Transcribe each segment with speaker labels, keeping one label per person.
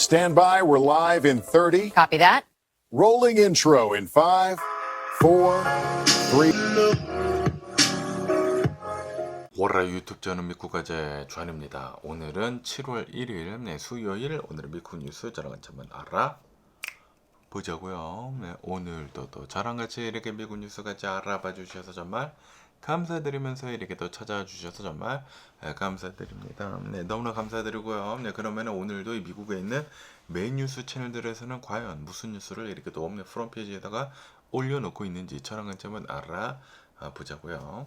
Speaker 1: Stand by, we're live in 30.
Speaker 2: Copy that.
Speaker 1: Rolling intro in 5, 4, 3.
Speaker 3: 월화 유튜브 저는 미국가제 주한입니다. 오늘은 7월 1일 수요일 오늘의 미국 뉴스 저랑 같이 한번 알아보자고요. 오늘도 또 저랑 같이 이렇게 미국 뉴스 같이 알아봐 주셔서 정말 감사드리면서 이렇게 또 찾아와 주셔서 정말 감사드립니다. 너무나 감사드리고요. 그러면 오늘도 이 미국에 있는 메인 뉴스 채널들에서는 과연 무슨 뉴스를 이렇게 또 프론트 페이지에다가 올려놓고 있는지 저랑 같이 한번 알아보자고요.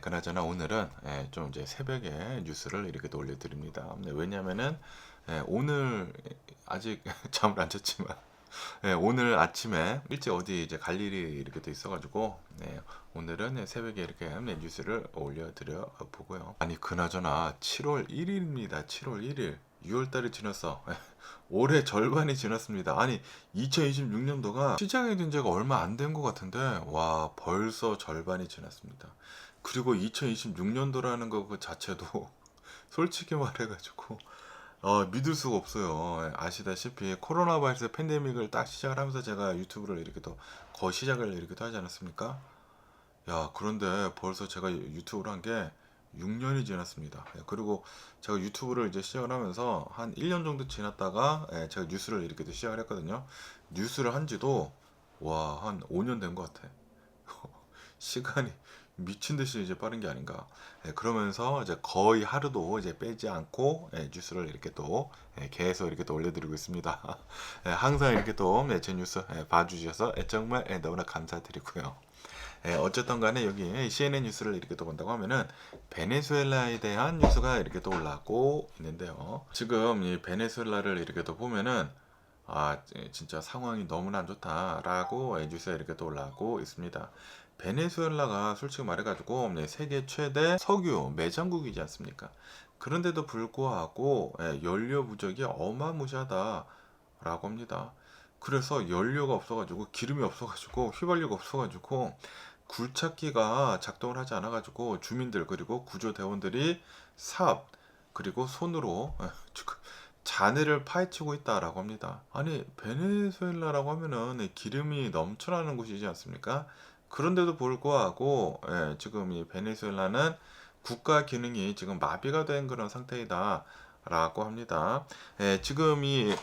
Speaker 3: 그나저나 오늘은 좀 이제 새벽에 뉴스를 이렇게 또 올려드립니다. 왜냐면은 오늘 아직 잠을 안 잤지만 오늘 아침에 일찍 어디 이제 갈 일이 이렇게 또 있어가지고 오늘은 새벽에 이렇게 뉴스를 올려드려 보고요. 아니 그나저나 7월 1일입니다. 7월 1일 6월달이 지났어. 올해 절반이 지났습니다. 아니 2026년도가 시작이 된 지가 얼마 안 된 것 같은데 와 벌써 절반이 지났습니다. 그리고 2026년도라는 거 그 자체도 솔직히 말해가지고 믿을 수가 없어요. 아시다시피 코로나 바이러스 팬데믹을 딱 시작을 하면서 제가 유튜브를 이렇게 또 거의 시작을 이렇게 또 하지 않았습니까? 야 그런데 벌써 제가 유튜브를 한 게 6년이 지났습니다. 그리고 제가 유튜브를 이제 시작을 하면서 한 1년 정도 지났다가 제가 뉴스를 이렇게 또 시작을 했거든요. 뉴스를 한 지도 와 한 5년 된 것 같아. 시간이 미친 듯이 이제 빠른 게 아닌가. 그러면서 이제 거의 하루도 이제 빼지 않고 뉴스를 이렇게 또 계속 이렇게 또 올려드리고 있습니다. 항상 이렇게 또 제 뉴스 봐주셔서 정말 너무나 감사드리고요. 어쨌든 간에 여기 CNN 뉴스를 이렇게 또 본다고 하면은 베네수엘라에 대한 뉴스가 이렇게 또 올라오고 있는데요. 지금 이 베네수엘라를 이렇게 또 보면은 진짜 상황이 너무나 안 좋다라고 뉴스에 이렇게 또 올라오고 있습니다. 베네수엘라가 솔직히 말해가지고 세계 최대 석유 매장국이지 않습니까? 그런데도 불구하고 연료 부족이 어마무시하다라고 합니다. 그래서 연료가 없어가지고 기름이 없어가지고 휘발유가 없어가지고 굴착기가 작동을 하지 않아가지고 주민들 그리고 구조대원들이 삽 그리고 손으로 잔해를 파헤치고 있다라고 합니다. 아니 베네수엘라라고 하면은 기름이 넘쳐나는 곳이지 않습니까? 그런데도 불구하고 지금 이 베네수엘라는 국가 기능이 지금 마비가 된 그런 상태이다. 라고 합니다. 지금 이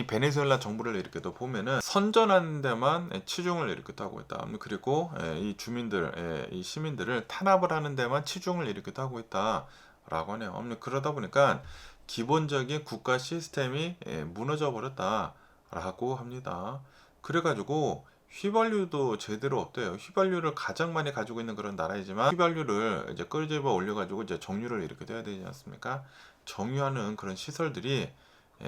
Speaker 3: 베네수엘라 정부를 이렇게 또 보면은 선전하는 데만 치중을 이렇게 또 하고 있다. 그리고 이 주민들, 이 시민들을 탄압을 하는 데만 치중을 이렇게 또 하고 있다라고 하네요. 그러다 보니까 기본적인 국가 시스템이 무너져 버렸다라고 합니다. 그래가지고 휘발유도 제대로 없대요. 휘발유를 가장 많이 가지고 있는 그런 나라이지만 휘발유를 이제 끄집어 올려가지고 이제 정유를 이렇게 돼야 되지 않습니까? 정유하는 그런 시설들이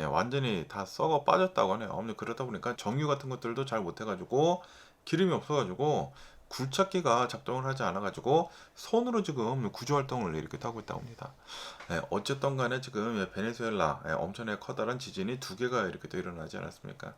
Speaker 3: 완전히 다 썩어 빠졌다고 하네요. 그러다 보니까 정유 같은 것들도 잘 못해가지고 기름이 없어가지고 굴착기가 작동을 하지 않아가지고 손으로 지금 구조활동을 이렇게 하고 있다고 합니다. 어쨌든 간에 지금 베네수엘라 엄청나게 커다란 지진이 두 개가 이렇게 또 일어나지 않았습니까?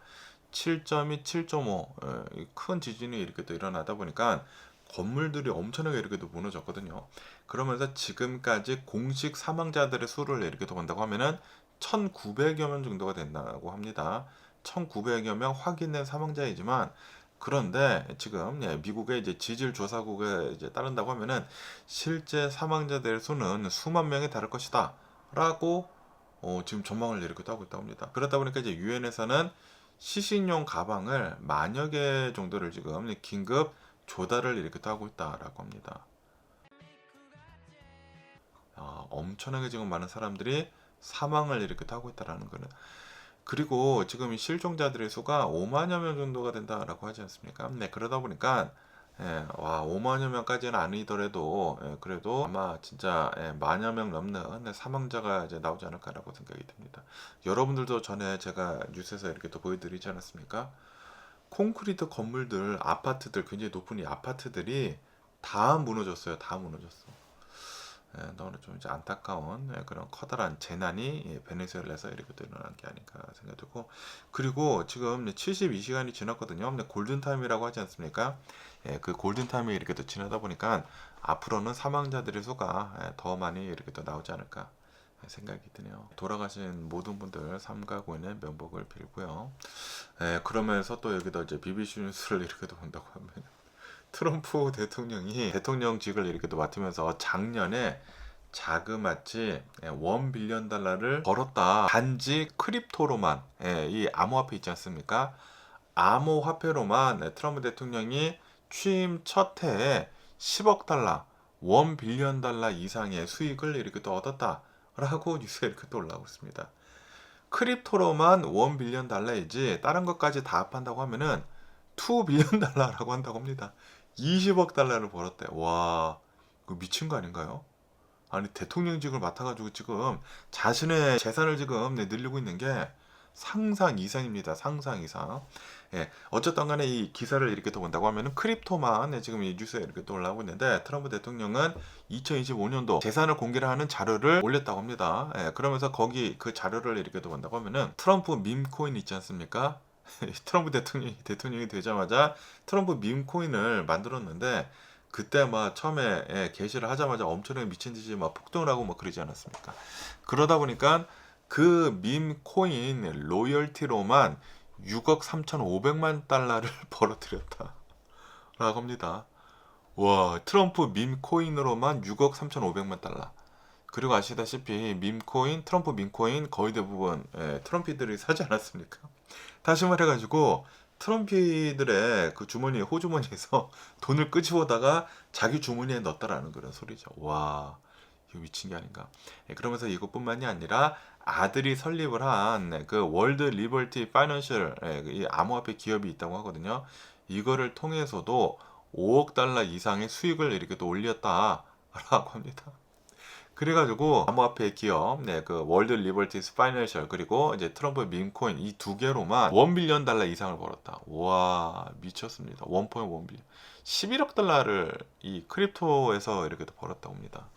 Speaker 3: 7.2, 7.5 큰 지진이 이렇게 또 일어나다 보니까 건물들이 엄청나게 이렇게 또 무너졌거든요. 그러면서 지금까지 공식 사망자들의 수를 이렇게 또 본다고 하면은 1,900여 명 정도가 된다고 합니다. 1,900여 명 확인된 사망자이지만 그런데 지금 미국의 이제 지질 조사국에 이제 따른다고 하면은 실제 사망자들의 수는 수만 명에 달할 것이다라고 지금 전망을 이렇게 하고 있다고 합니다. 그러다 보니까 이제 유엔에서는 시식용 가방을 만여 개 정도를 지금 긴급 조달을 이렇게 하고 있다라고 합니다. 엄청나게 지금 많은 사람들이 사망을 이렇게 하고 있다라는 거는. 그리고 지금 이 실종자들의 수가 5만여 명 정도가 된다라고 하지 않습니까? 그러다 보니까 5만여 명까지는 아니더라도 그래도 아마 진짜 만여 명 넘는 사망자가 이제 나오지 않을까라고 생각이 듭니다. 여러분들도 전에 제가 뉴스에서 이렇게 또 보여드리지 않았습니까? 콘크리트 건물들, 아파트들, 굉장히 높은 이 아파트들이 다 무너졌어요. 다 무너졌어. 너무나 좀 이제 안타까운 그런 커다란 재난이 베네수엘라에서 이렇게 또 일어난 게 아닌가 생각되고, 그리고 지금 72시간이 지났거든요. 근데 골든타임이라고 하지 않습니까? 그 골든타임이 이렇게 또 지나다 보니까 앞으로는 사망자들의 수가 더 많이 이렇게 또 나오지 않을까 생각이 드네요. 돌아가신 모든 분들 삼가 고인의 명복을 빌고요. 그러면서 또 여기다 이제 BBC 뉴스를 이렇게도 본다고 하면 트럼프 대통령이 대통령직을 이렇게도 맡으면서 작년에 자그마치 1빌리언 달러를 벌었다. 단지 크립토로만, 이 암호화폐 있지 않습니까? 암호화폐로만 트럼프 대통령이 취임 첫 해에 10억 달러, 1빌리언 달러 이상의 수익을 이렇게 또 얻었다라고 뉴스에 이렇게 또 올라오고 있습니다. 크립토로만 1빌리언 달러이지 다른 것까지 다 합한다고 하면은 2빌리언 달러라고 한다고 합니다. 20억 달러를 벌었대요. 와, 이거 미친 거 아닌가요? 아니 대통령직을 맡아가지고 지금 자신의 재산을 지금 늘리고 있는 게 상상 이상입니다. 상상 이상. 어쨌든 간에 이 기사를 이렇게 또 본다고 하면은 크립토만 지금 이 뉴스에 이렇게 또 올라오고 있는데 트럼프 대통령은 2025년도 재산을 공개를 하는 자료를 올렸다고 합니다. 그러면서 거기 그 자료를 이렇게 또 본다고 하면은 트럼프 밈코인 있지 않습니까? 트럼프 대통령이 되자마자 트럼프 밈코인을 만들었는데 그때 막 처음에 게시를 하자마자 엄청나게 미친 듯이 막 폭등을 하고 막 그러지 않았습니까? 그러다 보니까 그 밈 코인 로열티로만 6억 3,500만 달러를 벌어들였다. 라고 합니다. 와, 트럼프 밈 코인으로만 6억 3,500만 달러. 그리고 아시다시피 트럼프 밈 코인 거의 대부분 트럼피들이 사지 않았습니까? 다시 말해가지고 트럼피들의 그 주머니, 호주머니에서 돈을 끄집어다가 자기 주머니에 넣었다라는 그런 소리죠. 와, 이거 미친 게 아닌가. 그러면서 이것뿐만이 아니라 아들이 설립을 한 그 월드 리버티 파이낸셜 이 암호화폐 기업이 있다고 하거든요. 이거를 통해서도 5억 달러 이상의 수익을 이렇게 또 올렸다라고 합니다. 그래가지고 암호화폐 기업, 그 월드 리버티스 파이낸셜 그리고 이제 트럼프 밈코인 이 두 개로만 1빌리언 달러 이상을 벌었다. 와, 미쳤습니다. 1.1빌리언. 11억 달러를 이 크립토에서 이렇게 또 벌었다고 합니다.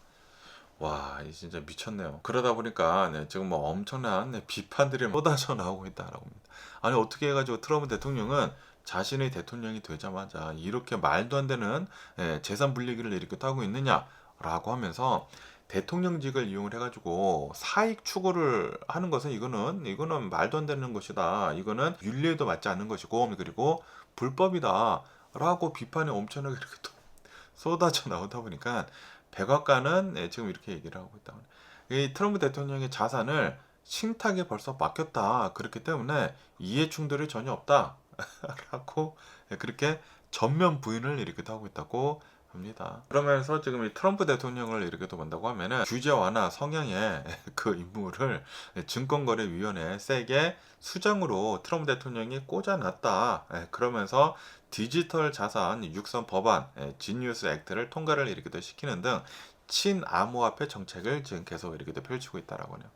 Speaker 3: 와, 이 진짜 미쳤네요. 그러다 보니까 지금 뭐 엄청난 비판들이 쏟아져 나오고 있다라고 합니다. 아니 어떻게 해가지고 트럼프 대통령은 자신의 대통령이 되자마자 이렇게 말도 안 되는 재산 분리기를 이렇게 하고 있느냐라고 하면서 대통령직을 이용을 해가지고 사익 추구를 하는 것은 이거는 말도 안 되는 것이다. 이거는 윤리에도 맞지 않는 것이고 그리고 불법이다라고 비판이 엄청나게 이렇게 또 쏟아져 나오다 보니까 백악관은 지금 이렇게 얘기를 하고 있다. 이 트럼프 대통령의 자산을 신탁에 벌써 맡겼다. 그렇기 때문에 이해 충돌이 전혀 없다라고 그렇게 전면 부인을 이렇게 하고 있다고 합니다. 그러면서 지금 이 트럼프 대통령을 이렇게 또 본다고 하면은 규제 완화 성향의 그 임무를 증권거래위원회에 세게 수장으로 트럼프 대통령이 꽂아놨다. 그러면서 디지털 자산 육성 법안, 지니어스 액트를 통과를 이렇게 또 시키는 등 친암호화폐 정책을 지금 계속 이렇게 또 펼치고 있다라고 하네요.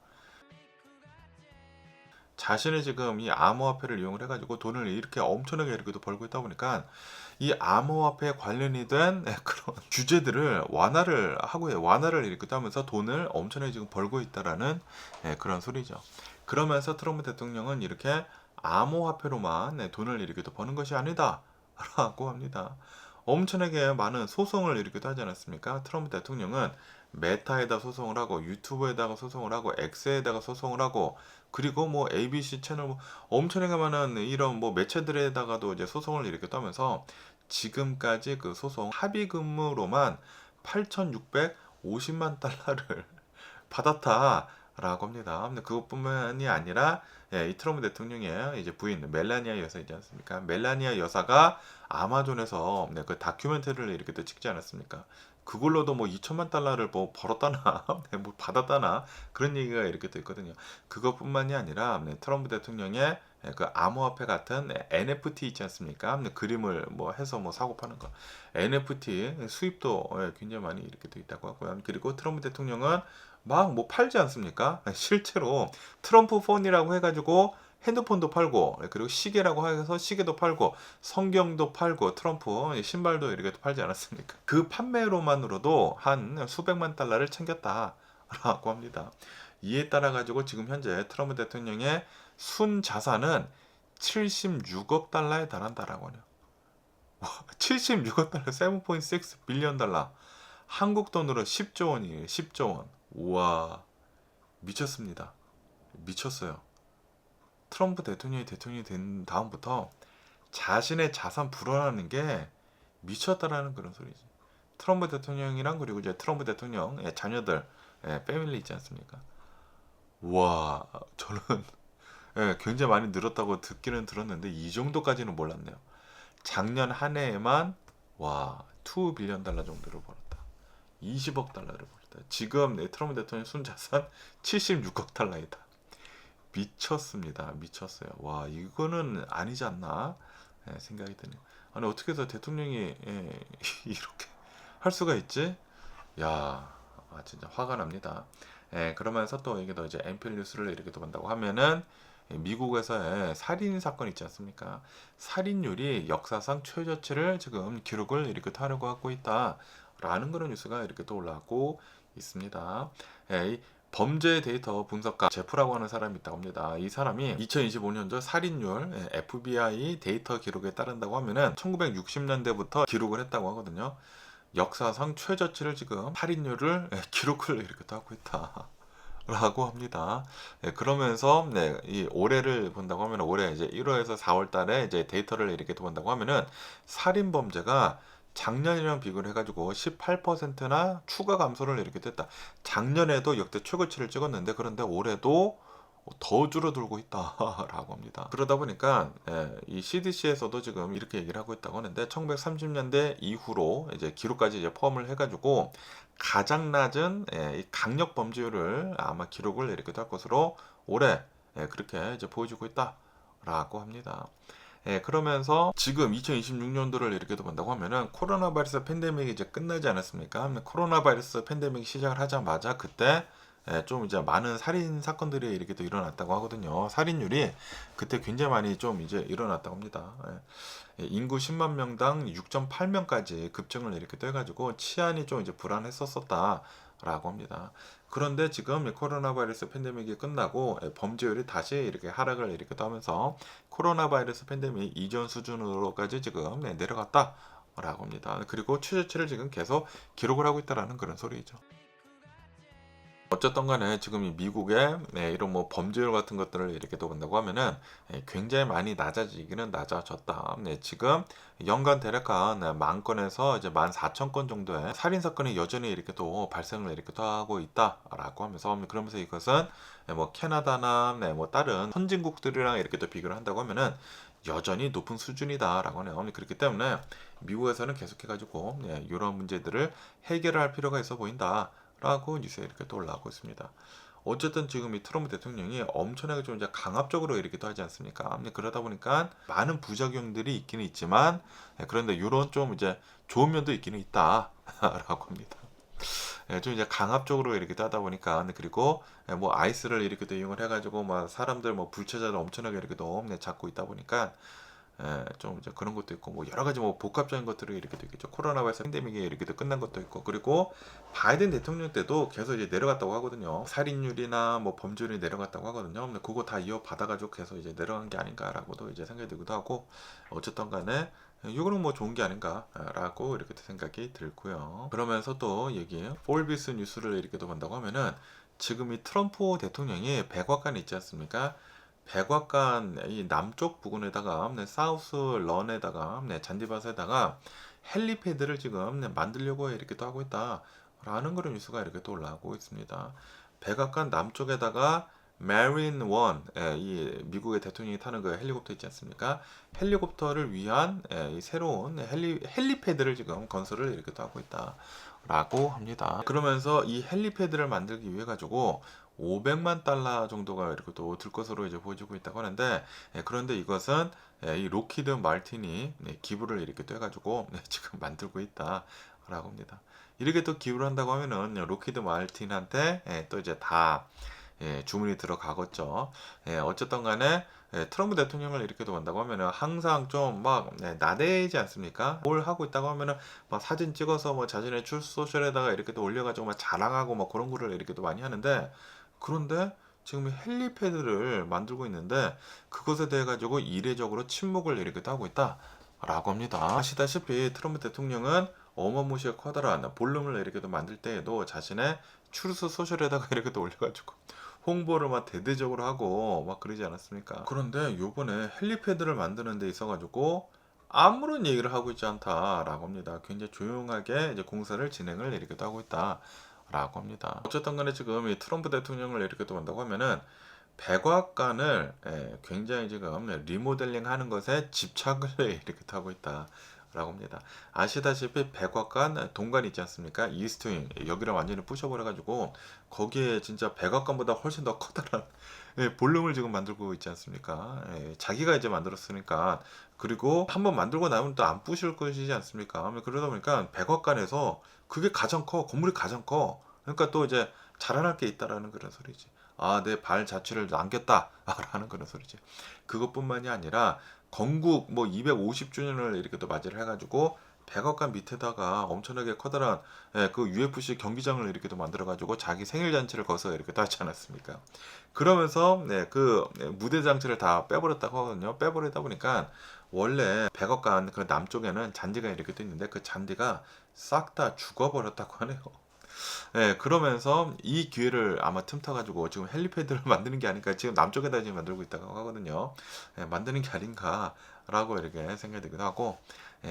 Speaker 3: 자신이 지금 이 암호화폐를 이용을 해가지고 돈을 이렇게 엄청나게 이렇게 또 벌고 있다 보니까 이 암호화폐 관련이 된 그런 규제들을 완화를 이렇게 하면서 돈을 엄청나게 지금 벌고 있다라는 그런 소리죠. 그러면서 트럼프 대통령은 이렇게 암호화폐로만 돈을 이렇게 또 버는 것이 아니다라고 합니다. 엄청나게 많은 소송을 이렇게 하지 않았습니까? 트럼프 대통령은 메타에다 소송을 하고 유튜브에다가 소송을 하고 X에다가 소송을 하고 그리고 뭐 ABC 채널 뭐 엄청나게 많은 이런 뭐 매체들에다가도 이제 소송을 이렇게 떠면서 지금까지 그 소송 합의금으로만 8,650만 달러를 받았다라고 합니다. 근데 그것뿐만이 아니라 이 트럼프 대통령의 이제 부인 멜라니아 여사이지 않습니까? 멜라니아 여사가 아마존에서 그 다큐멘터리를 이렇게 또 찍지 않았습니까? 그걸로도 뭐 2천만 달러를 뭐 벌었다나 뭐 받았다나 그런 얘기가 이렇게 또 있거든요. 그것뿐만이 아니라 트럼프 대통령의 그 암호화폐 같은 NFT 있지 않습니까? 그림을 뭐 해서 뭐 사고 파는 거 NFT 수입도 굉장히 많이 이렇게 또 있다고 하고요. 그리고 트럼프 대통령은 막 뭐 팔지 않습니까? 실제로 트럼프 폰이라고 해가지고 핸드폰도 팔고 그리고 시계라고 해서 시계도 팔고 성경도 팔고 트럼프 신발도 이렇게 팔지 않았습니까? 그 판매로만으로도 한 수백만 달러를 챙겼다라고 합니다. 이에 따라 가지고 지금 현재 트럼프 대통령의 순 자산은 76억 달러에 달한다라고 하네요. 76억 달러, 7.6 빌리언 달러. 한국 돈으로 10조 원이에요. 10조 원. 우와. 미쳤습니다. 미쳤어요. 트럼프 대통령이 된 다음부터 자신의 자산 불어나는 게 미쳤다라는 그런 소리지. 트럼프 대통령이랑 그리고 이제 트럼프 대통령 자녀들 패밀리 있지 않습니까? 와, 저는 굉장히 많이 늘었다고 듣기는 들었는데 이 정도까지는 몰랐네요. 작년 한 해에만 와, 2 빌리언 달러 정도를 벌었다. 20억 달러를 벌었다. 지금 트럼프 대통령 순자산 76억 달러이다. 미쳤습니다. 미쳤어요. 와, 이거는 아니지 않나 생각이 드네요. 아니 어떻게 해서 대통령이 이렇게 할 수가 있지? 야, 진짜 화가 납니다. 그러면서 또 이게 더 이제 엠필 뉴스를 이렇게 또 본다고 하면은 미국에서의 살인 사건 있지 않습니까? 살인율이 역사상 최저치를 지금 기록을 이렇게 하려고 하고 있다라는 그런 뉴스가 이렇게 또 올라오고 있습니다. 이 범죄 데이터 분석가 제프라고 하는 사람이 있다고 합니다. 이 사람이 2025년도 살인율 FBI 데이터 기록에 따른다고 하면은 1960년대부터 기록을 했다고 하거든요. 역사상 최저치를 지금 살인율을 기록을 이렇게 또 하고 있다. 라고 합니다. 그러면서 이 올해를 본다고 하면 올해 이제 1월에서 4월 달에 이제 데이터를 이렇게 또 본다고 하면은 살인 범죄가 작년이랑 비교를 해가지고 18%나 추가 감소를 이렇게 됐다. 작년에도 역대 최고치를 찍었는데 그런데 올해도 더 줄어들고 있다라고 합니다. 그러다 보니까 이 CDC에서도 지금 이렇게 얘기를 하고 있다고 하는데 1930년대 이후로 이제 기록까지 이제 포함을 해가지고 가장 낮은 이 강력 범죄율을 아마 기록을 이렇게 할 것으로 올해 그렇게 이제 보여주고 있다라고 합니다. 그러면서 지금 2026년도를 이렇게 본다고 하면은 코로나 바이러스 팬데믹이 이제 끝나지 않았습니까? 코로나 바이러스 팬데믹이 시작을 하자마자 그때 좀 이제 많은 살인 사건들이 이렇게 또 일어났다고 하거든요. 살인율이 그때 굉장히 많이 좀 이제 일어났다고 합니다. 인구 10만 명당 6.8명까지 급증을 이렇게 또 해가지고 치안이 좀 이제 불안했었다라고 합니다. 그런데 지금 코로나 바이러스 팬데믹이 끝나고 범죄율이 다시 이렇게 하락을 이렇게 또 하면서 코로나 바이러스 팬데믹 이전 수준으로까지 지금 내려갔다라고 합니다. 그리고 최저치를 지금 계속 기록을 하고 있다라는 그런 소리죠. 어쨌든 간에 지금 이 미국의 이런 뭐 범죄율 같은 것들을 이렇게 또 본다고 하면은 굉장히 많이 낮아지기는 낮아졌다. 지금 연간 대략 한 10,000건에서 이제 14,000건 정도의 살인 사건이 여전히 이렇게 또 발생을 이렇게 또 하고 있다라고 하면서 그러면서 이것은 뭐 캐나다나 뭐 다른 선진국들이랑 이렇게 또 비교를 한다고 하면은 여전히 높은 수준이다라고 하네요. 그렇기 때문에 미국에서는 계속해가지고 이런 문제들을 해결할 필요가 있어 보인다. 라고 뉴스에 이렇게 또 올라오고 있습니다. 어쨌든 지금 이 트럼프 대통령이 엄청나게 좀 이제 강압적으로 이렇게 또 하지 않습니까? 그러다 보니까 많은 부작용들이 있기는 있지만 그런데 이런 좀 이제 좋은 면도 있기는 있다라고 합니다. 좀 이제 강압적으로 이렇게 하다 보니까 그리고 뭐 아이스를 이렇게 또 이용을 해가지고 막 사람들 뭐 불체자를 엄청나게 이렇게 또 잡고 있다 보니까 좀 이제 그런 것도 있고 뭐 여러 가지 뭐 복합적인 것들이 이렇게 있겠죠. 코로나 바이러스 팬데믹이 이렇게 또 끝난 것도 있고 그리고 바이든 대통령 때도 계속 이제 내려갔다고 하거든요. 살인율이나 뭐 범죄율이 내려갔다고 하거든요. 근데 그거 다 이어받아가지고 계속 이제 내려간 게 아닌가라고도 이제 생각이 들기도 하고 어쨌든 간에 이거는 뭐 좋은 게 아닌가라고 이렇게 생각이 들고요. 그러면서 또 여기 폴비스 뉴스를 이렇게 또 본다고 하면은 지금 이 트럼프 대통령이 백악관 있지 않습니까? 백악관 이 남쪽 부근에다가 사우스 런에다가 잔디밭에다가 헬리패드를 지금 만들려고 이렇게 또 하고 있다라는 그런 뉴스가 이렇게 또 올라오고 있습니다. 백악관 남쪽에다가 메린 원, 이 미국의 대통령이 타는 그 헬리콥터 있지 않습니까? 헬리콥터를 위한 이 새로운 헬리패드를 지금 건설을 이렇게 또 하고 있다라고 합니다. 그러면서 이 헬리패드를 만들기 위해 가지고 500만 달러 정도가 이렇게 또 들 것으로 이제 보여지고 있다고 하는데 그런데 이것은 이 로키드 말틴이 기부를 이렇게 또 해가지고 지금 만들고 있다라고 합니다. 이렇게 또 기부를 한다고 하면은 로키드 말틴한테 또 이제 다 주문이 들어가겠죠. 어쨌든 간에 트럼프 대통령을 이렇게 본다고 하면은 항상 좀 막 나대지 않습니까? 뭘 하고 있다고 하면은 막 사진 찍어서 뭐 자신의 출 소셜에다가 이렇게 또 올려가지고 막 자랑하고 막 그런 거를 이렇게 또 많이 하는데 그런데 지금 헬리패드를 만들고 있는데 그것에 대해 가지고 이례적으로 침묵을 이렇게 또 하고 있다라고 합니다. 아시다시피 트럼프 대통령은 어마무시하게 커다란 볼륨을 이렇게 또 만들 때에도 자신의 추르스 소셜에다가 이렇게 또 올려가지고 홍보를 막 대대적으로 하고 막 그러지 않았습니까? 그런데 요번에 헬리패드를 만드는 데 있어가지고 아무런 얘기를 하고 있지 않다라고 합니다. 굉장히 조용하게 이제 공사를 진행을 이렇게 하고 있다라고 합니다. 어쨌든 간에 지금 이 트럼프 대통령을 이렇게 또 한다고 하면은 백악관을 굉장히 지금 리모델링 하는 것에 집착을 이렇게 하고 있다. 라고 합니다. 아시다시피 백악관 동관 있지 않습니까? 이스트윙 여기를 완전히 부셔버려가지고 거기에 진짜 백악관보다 훨씬 더 커다란 볼륨을 지금 만들고 있지 않습니까? 자기가 이제 만들었으니까 그리고 한번 만들고 나면 또 안 부실 것이지 않습니까? 그러다 보니까 백악관에서 그게 가장 커 건물이 가장 커 그러니까 또 이제 자랑할 게 있다라는 그런 소리지. 아, 내 발 자취를 남겼다 라는 그런 소리지. 그것뿐만이 아니라 건국 뭐 250주년을 이렇게 또 맞이를 해가지고 백악관 밑에다가 엄청나게 커다란 그 UFC 경기장을 이렇게 또 만들어가지고 자기 생일 잔치를 거서 이렇게 또 하지 않았습니까? 그러면서 그 무대 장치를 다 빼버렸다고 하거든요. 빼버리다 보니까 원래 백악관 그 남쪽에는 잔디가 이렇게 또 있는데 그 잔디가 싹 다 죽어버렸다고 하네요. 그러면서 이 기회를 아마 틈타가지고 지금 헬리패드를 만드는 게 아닐까 지금 남쪽에다 지금 만들고 있다고 하거든요. 만드는 게 아닌가라고 이렇게 생각이 되기도 하고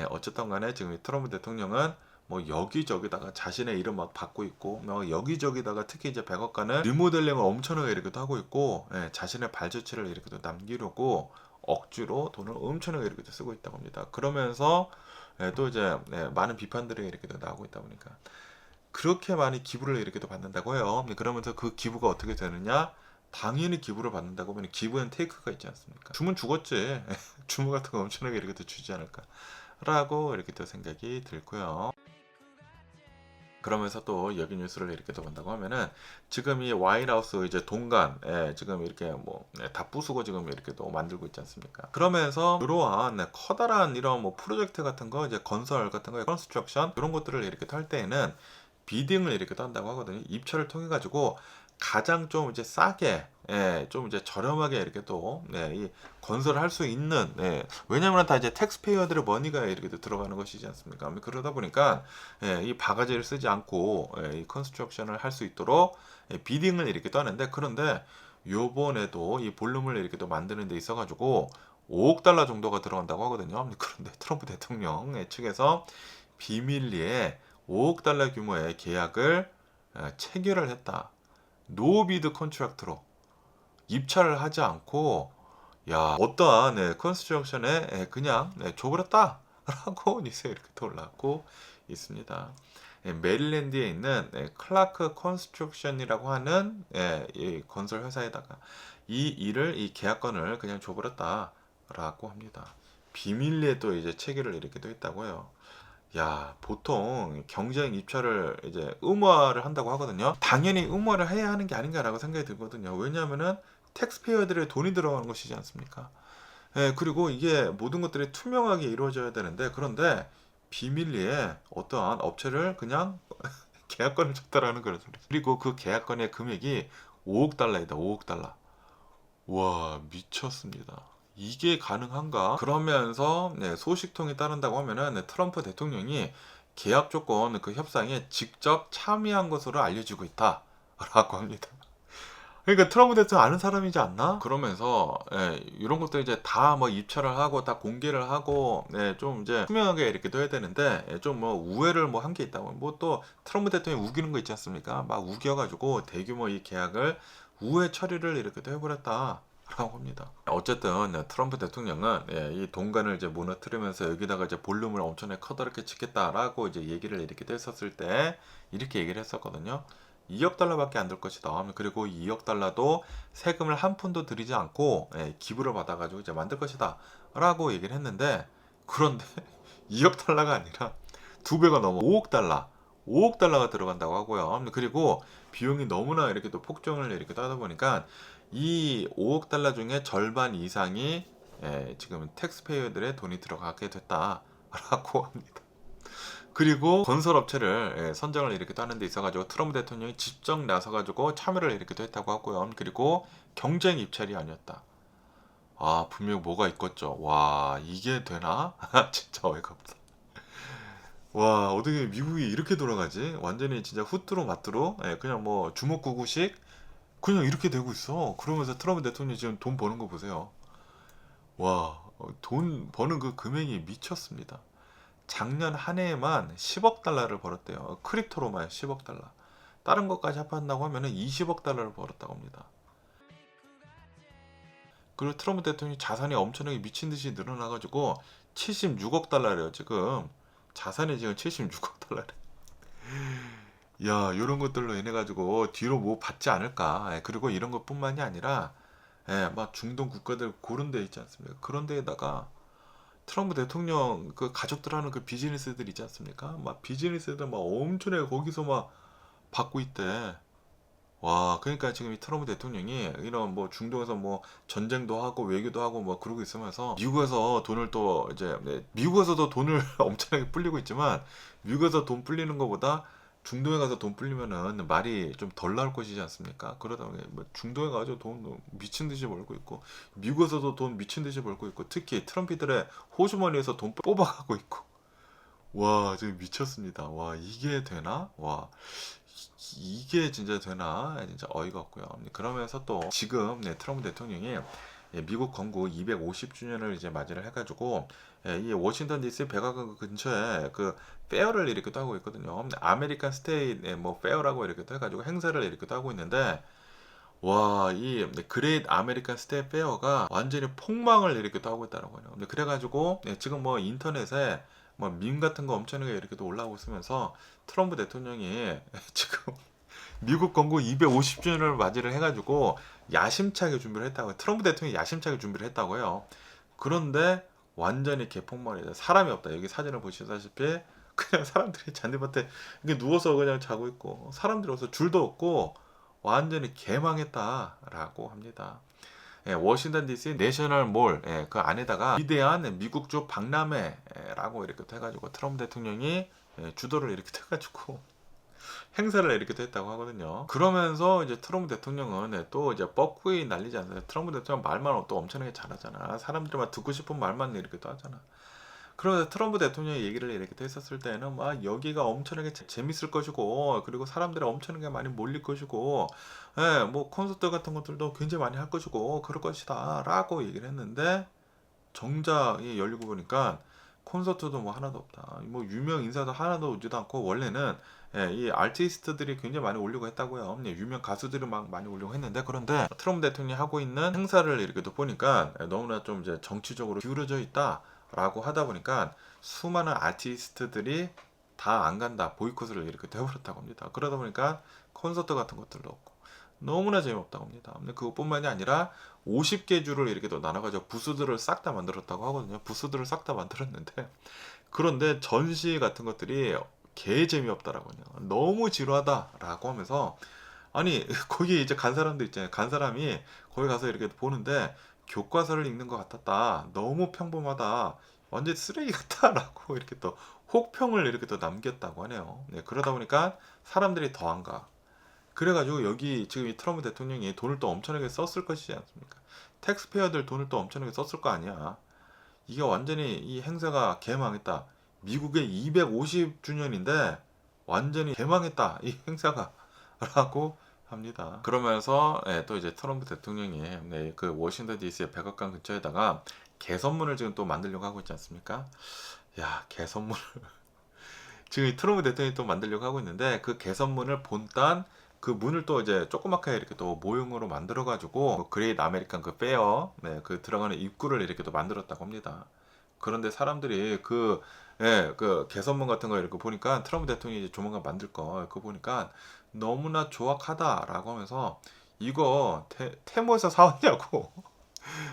Speaker 3: 어쨌든 간에 지금 이 트럼프 대통령은 뭐 여기저기다가 자신의 이름 막 받고 있고 뭐 여기저기다가 특히 이제 백악관을 리모델링을 엄청나게 이렇게 또 하고 있고 자신의 발자취를 이렇게 또 남기려고 억지로 돈을 엄청나게 이렇게 또 쓰고 있다고 합니다. 그러면서 또 이제 많은 비판들이 이렇게 또 나오고 있다 보니까 그렇게 많이 기부를 이렇게 또 받는다고 해요. 그러면서 그 기부가 어떻게 되느냐? 당연히 기부를 받는다고 하면 기부 앤 테이크가 있지 않습니까? 주면 죽었지. 주문 같은 거 엄청나게 이렇게 또 주지 않을까. 라고 이렇게 또 생각이 들고요. 그러면서 또 여기 뉴스를 이렇게 또 본다고 하면은 지금 이 와이트하우스 이제 동관 지금 이렇게 뭐 다 부수고 지금 이렇게 또 만들고 있지 않습니까? 그러면서 이러한 커다란 이런 뭐 프로젝트 같은 거 이제 건설 같은 거 컨스트럭션 이런 것들을 이렇게 할 때에는 비딩을 이렇게 한다고 하거든요. 입찰을 통해 가지고 가장 좀 이제 싸게, 좀 이제 저렴하게 이렇게 또, 이 건설을 할 수 있는, 왜냐면 다 이제 텍스페이어들의 머니가 이렇게 또 들어가는 것이지 않습니까? 그러다 보니까, 이 바가지를 쓰지 않고, 이 컨스트럭션을 할 수 있도록, 비딩을 이렇게 또 하는데, 그런데 요번에도 이 볼륨을 이렇게 또 만드는 데 있어가지고, 5억 달러 정도가 들어간다고 하거든요. 그런데 트럼프 대통령 측에서 비밀리에 5억 달러 규모의 계약을 체결을 했다. 노비드 컨트랙트로 입찰을 하지 않고 야 어떠한 컨스트럭션에 그냥 줘버렸다 라고 뉴스에 이렇게 또 올라왔고 있습니다. 메릴랜드에 있는 클라크 컨스트럭션이라고 하는 이 건설 회사에다가 이 일을 이 계약권을 그냥 줘버렸다 라고 합니다. 비밀리에 또 이제 체결을 이렇게 또 했다고 해요. 야, 보통 경쟁 입찰을 이제 의무화를 한다고 하거든요. 당연히 의무화를 해야 하는 게 아닌가라고 생각이 들거든요. 왜냐하면은 텍스페이어들의 돈이 들어가는 것이지 않습니까? 그리고 이게 모든 것들이 투명하게 이루어져야 되는데 그런데 비밀리에 어떠한 업체를 그냥 계약권을 줬다라는 그런 소리. 그리고 그 계약권의 금액이 5억 달러이다. 5억 달러. 와, 미쳤습니다. 이게 가능한가? 그러면서 소식통이 따른다고 하면은 트럼프 대통령이 계약 조건 그 협상에 직접 참여한 것으로 알려지고 있다라고 합니다. 그러니까 트럼프 대통령 아는 사람이지 않나? 그러면서 이런 것들 이제 다 뭐 입찰을 하고 다 공개를 하고 좀 이제 투명하게 이렇게 둬야 되는데 좀 뭐 우회를 뭐 한 게 있다고 뭐 또 트럼프 대통령이 우기는 거 있지 않습니까? 막 우겨가지고 대규모 이 계약을 우회 처리를 이렇게 또 해버렸다. 라고 합니다. 어쨌든 트럼프 대통령은 이 동관을 이제 무너뜨리면서 여기다가 이제 볼륨을 엄청나게 커다랗게 짓겠다라고 이제 얘기를 이렇게 했었을 때 이렇게 얘기를 했었거든요. 2억 달러밖에 안 들 것이다. 그리고 2억 달러도 세금을 한 푼도 들이지 않고 기부를 받아가지고 이제 만들 것이다. 라고 얘기를 했는데 그런데 2억 달러가 아니라 2배가 넘어 5억 달러. 5억 달러가 들어간다고 하고요. 그리고 비용이 너무나 이렇게 또 폭증을 이렇게 따다 보니까 이 5억 달러 중에 절반 이상이 지금 텍스페이어들의 돈이 들어가게 됐다라고 합니다. 그리고 건설업체를 선정을 이렇게 또 하는 데 있어가지고 트럼프 대통령이 직접 나서가지고 참여를 이렇게 또 했다고 하고요. 그리고 경쟁 입찰이 아니었다. 아, 분명 뭐가 있겠죠. 와, 이게 되나? 진짜 어이가 없다. 와, 어떻게 미국이 이렇게 돌아가지? 완전히 진짜 후뚜루 마뚜루 그냥 뭐 주먹구구식 그냥 이렇게 되고 있어. 그러면서 트럼프 대통령이 지금 돈 버는 거 보세요. 와, 돈 버는 그 금액이 미쳤습니다. 작년 한 해에만 10억 달러를 벌었대요. 크립토로만 10억 달러. 다른 것까지 합한다고 하면은 20억 달러를 벌었다고 합니다. 그리고 트럼프 대통령이 자산이 엄청나게 미친 듯이 늘어나가지고 76억 달러래요, 지금. 자산이 지금 76억 달러래. 야, 이런 것들로 인해 가지고 뒤로 뭐 받지 않을까. 예, 그리고 이런 것뿐만이 아니라 막 중동 국가들 그런 데 있지 않습니까? 그런 데에다가 트럼프 대통령 그 가족들 하는 그 비즈니스들 있지 않습니까? 막 비즈니스들 막 엄청나게 거기서 막 받고 있대. 와, 그러니까 지금 이 트럼프 대통령이 이런 뭐 중동에서 뭐 전쟁도 하고 외교도 하고 뭐 그러고 있으면서 미국에서 돈을 또 이제 미국에서도 돈을 엄청나게 불리고 있지만 미국에서 돈 불리는 것보다 중동에 가서 돈 불리면은 말이 좀 덜 나올 것이지 않습니까? 그러다 보니 뭐 중동에 가서 돈 미친 듯이 벌고 있고 미국에서도 돈 미친 듯이 벌고 있고 특히 트럼피들의 호주머니에서 돈 뽑아가고 있고 와, 지금 미쳤습니다. 와, 이게 되나? 와, 이게 진짜 되나? 진짜 어이가 없고요. 그러면서 또 지금 트럼프 대통령이 미국 건국 250주년을 이제 맞이를 해가지고 이 워싱턴 DC 백악관 근처에 그 페어를 이렇게도 하고 있거든요. 아메리칸 스테이 뭐 페어라고 이렇게도 해가지고 행사를 이렇게도 하고 있는데 와, 이 그레이트 아메리칸 스테이 페어가 완전히 폭망을 이렇게도 하고 있다는 거예요. 그래가지고 지금 뭐 인터넷에 뭐 밈 같은 거 엄청나게 이렇게도 올라오고 있으면서 트럼프 대통령이 지금 미국 건국 250주년을 맞이를 해가지고 야심차게 준비를 했다고 트럼프 대통령이 야심차게 준비를 했다고 해요. 그런데 완전히 개폭망이다. 사람이 없다. 여기 사진을 보시다시피 그냥 사람들이 잔디밭에 이게 누워서 그냥 자고 있고 사람들이 없어 줄도 없고 완전히 개망했다라고 합니다. 워싱턴 DC 내셔널 몰, 그 안에다가 위대한 미국주 박람회라고 이렇게 해가지고 트럼프 대통령이 주도를 이렇게 해가지고 행사를 이렇게 했다고 하거든요. 그러면서 이제 트럼프 대통령은 또 이제 뻐꾸이 날리지 않아요. 트럼프 대통령 말만 또 엄청나게 잘하잖아. 사람들이 막 듣고 싶은 말만 이렇게 또 하잖아. 그러면서 트럼프 대통령이 얘기를 이렇게 했었을 때는 막 여기가 엄청나게 재밌을 것이고 그리고 사람들이 엄청나게 많이 몰릴 것이고 뭐 콘서트 같은 것들도 굉장히 많이 할 것이고 그럴 것이다 라고 얘기를 했는데 정작 열리고 보니까 콘서트도 뭐 하나도 없다. 뭐 유명 인사도 하나도 오지도 않고 원래는 이 아티스트들이 굉장히 많이 올리고 했다고요. 유명 가수들이 막 많이 올리고 했는데 그런데 트럼프 대통령이 하고 있는 행사를 이렇게 또 보니까 너무나 좀 이제 정치적으로 기울어져 있다라고 하다 보니까 수많은 아티스트들이 다 안 간다 보이콧을 이렇게 되어버렸다고 합니다. 그러다 보니까 콘서트 같은 것들도 없고 너무나 재미없다고 합니다. 근데 그것뿐만이 아니라 50개 주를 이렇게 또 나눠가지고 부스들을 싹 다 만들었다고 하거든요. 부스들을 싹 다 만들었는데 그런데 전시 같은 것들이 개 재미없다라고요. 너무 지루하다라고 하면서 아니 거기 이제 간 사람들 있잖아요. 간 사람이 거기 가서 이렇게 보는데 교과서를 읽는 것 같았다. 너무 평범하다. 완전 쓰레기 같다라고 이렇게 또 혹평을 이렇게 또 남겼다고 하네요. 그러다 보니까 사람들이 더 안 가. 그래가지고 여기 지금 이 트럼프 대통령이 돈을 또 엄청나게 썼을 것이지 않습니까? 텍스페어들 돈을 또 엄청나게 썼을 거 아니야. 이게 완전히 이 행사가 개망했다. 미국의 250주년인데 완전히 개망했다. 이 행사가 라고 합니다. 그러면서 또 이제 트럼프 대통령이 그 워싱턴 DC의 백악관 근처에다가 개선문을 지금 또 만들려고 하고 있지 않습니까? 야, 개선문 지금 이 트럼프 대통령이 또 만들려고 하고 있는데 그 개선문을 본딴 그 문을 또 이제 조그맣게 이렇게 또 모형으로 만들어 가지고 그레이트 아메리칸 그 페어 그 들어가는 입구를 이렇게 또 만들었다고 합니다. 그런데 사람들이 그 개선문 같은 거 이렇게 보니까 트럼프 대통령이 이제 조만간 만들 거 그거 보니까 너무나 조악하다라고 하면서 이거 테모에서 사왔냐고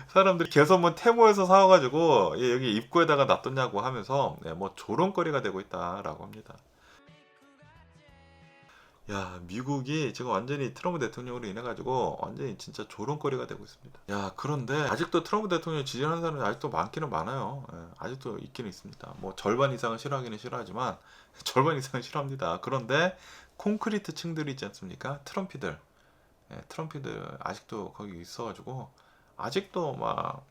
Speaker 3: 사람들이 개선문 테모에서 사와가지고 여기 입구에다가 놔뒀냐고 하면서 뭐 조롱거리가 되고 있다라고 합니다. 야, 미국이 지금 완전히 트럼프 대통령으로 인해 가지고 완전히 진짜 조롱거리가 되고 있습니다. 야, 그런데 아직도 트럼프 대통령 지지하는 사람이 아직도 많기는 많아요. 아직도 있기는 있습니다. 뭐 절반 이상은 싫어하기는 싫어하지만 절반 이상은 싫어합니다. 그런데 콘크리트 층들이 있지 않습니까? 트럼피들 아직도 거기 있어가지고 아직도 막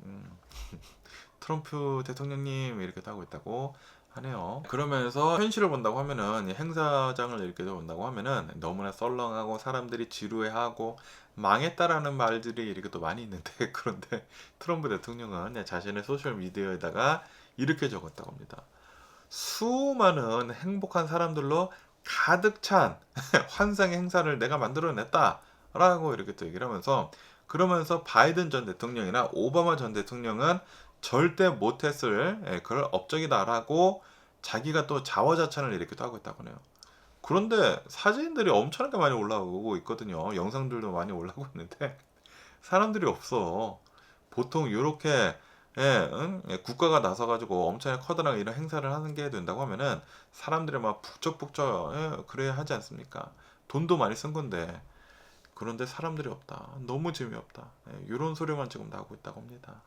Speaker 3: 트럼프 대통령님 이렇게 하고 있다고 하네요. 그러면서 현실을 본다고 하면은 이 행사장을 이렇게 본다고 하면은 너무나 썰렁하고 사람들이 지루해하고 망했다라는 말들이 이렇게 또 많이 있는데 그런데 트럼프 대통령은 자신의 소셜 미디어에다가 이렇게 적었다고 합니다. 수많은 행복한 사람들로 가득 찬 환상의 행사를 내가 만들어냈다 라고 이렇게 또 얘기를 하면서, 그러면서 바이든 전 대통령이나 오바마 전 대통령은 절대 못했을 그럴 업적이다라고 자기가 또 자화자찬을 이렇게 또 하고 있다고 하네요. 그런데 사진들이 엄청나게 많이 올라오고 있거든요. 영상들도 많이 올라오고 있는데 사람들이 없어. 보통 이렇게 국가가 나서가지고 엄청나게 커다란 이런 행사를 하는 게 된다고 하면은 사람들이 막 북적북적 그래야 하지 않습니까? 돈도 많이 쓴 건데. 그런데 사람들이 없다. 너무 재미없다. 이런 소리만 지금 나오고 있다고 합니다.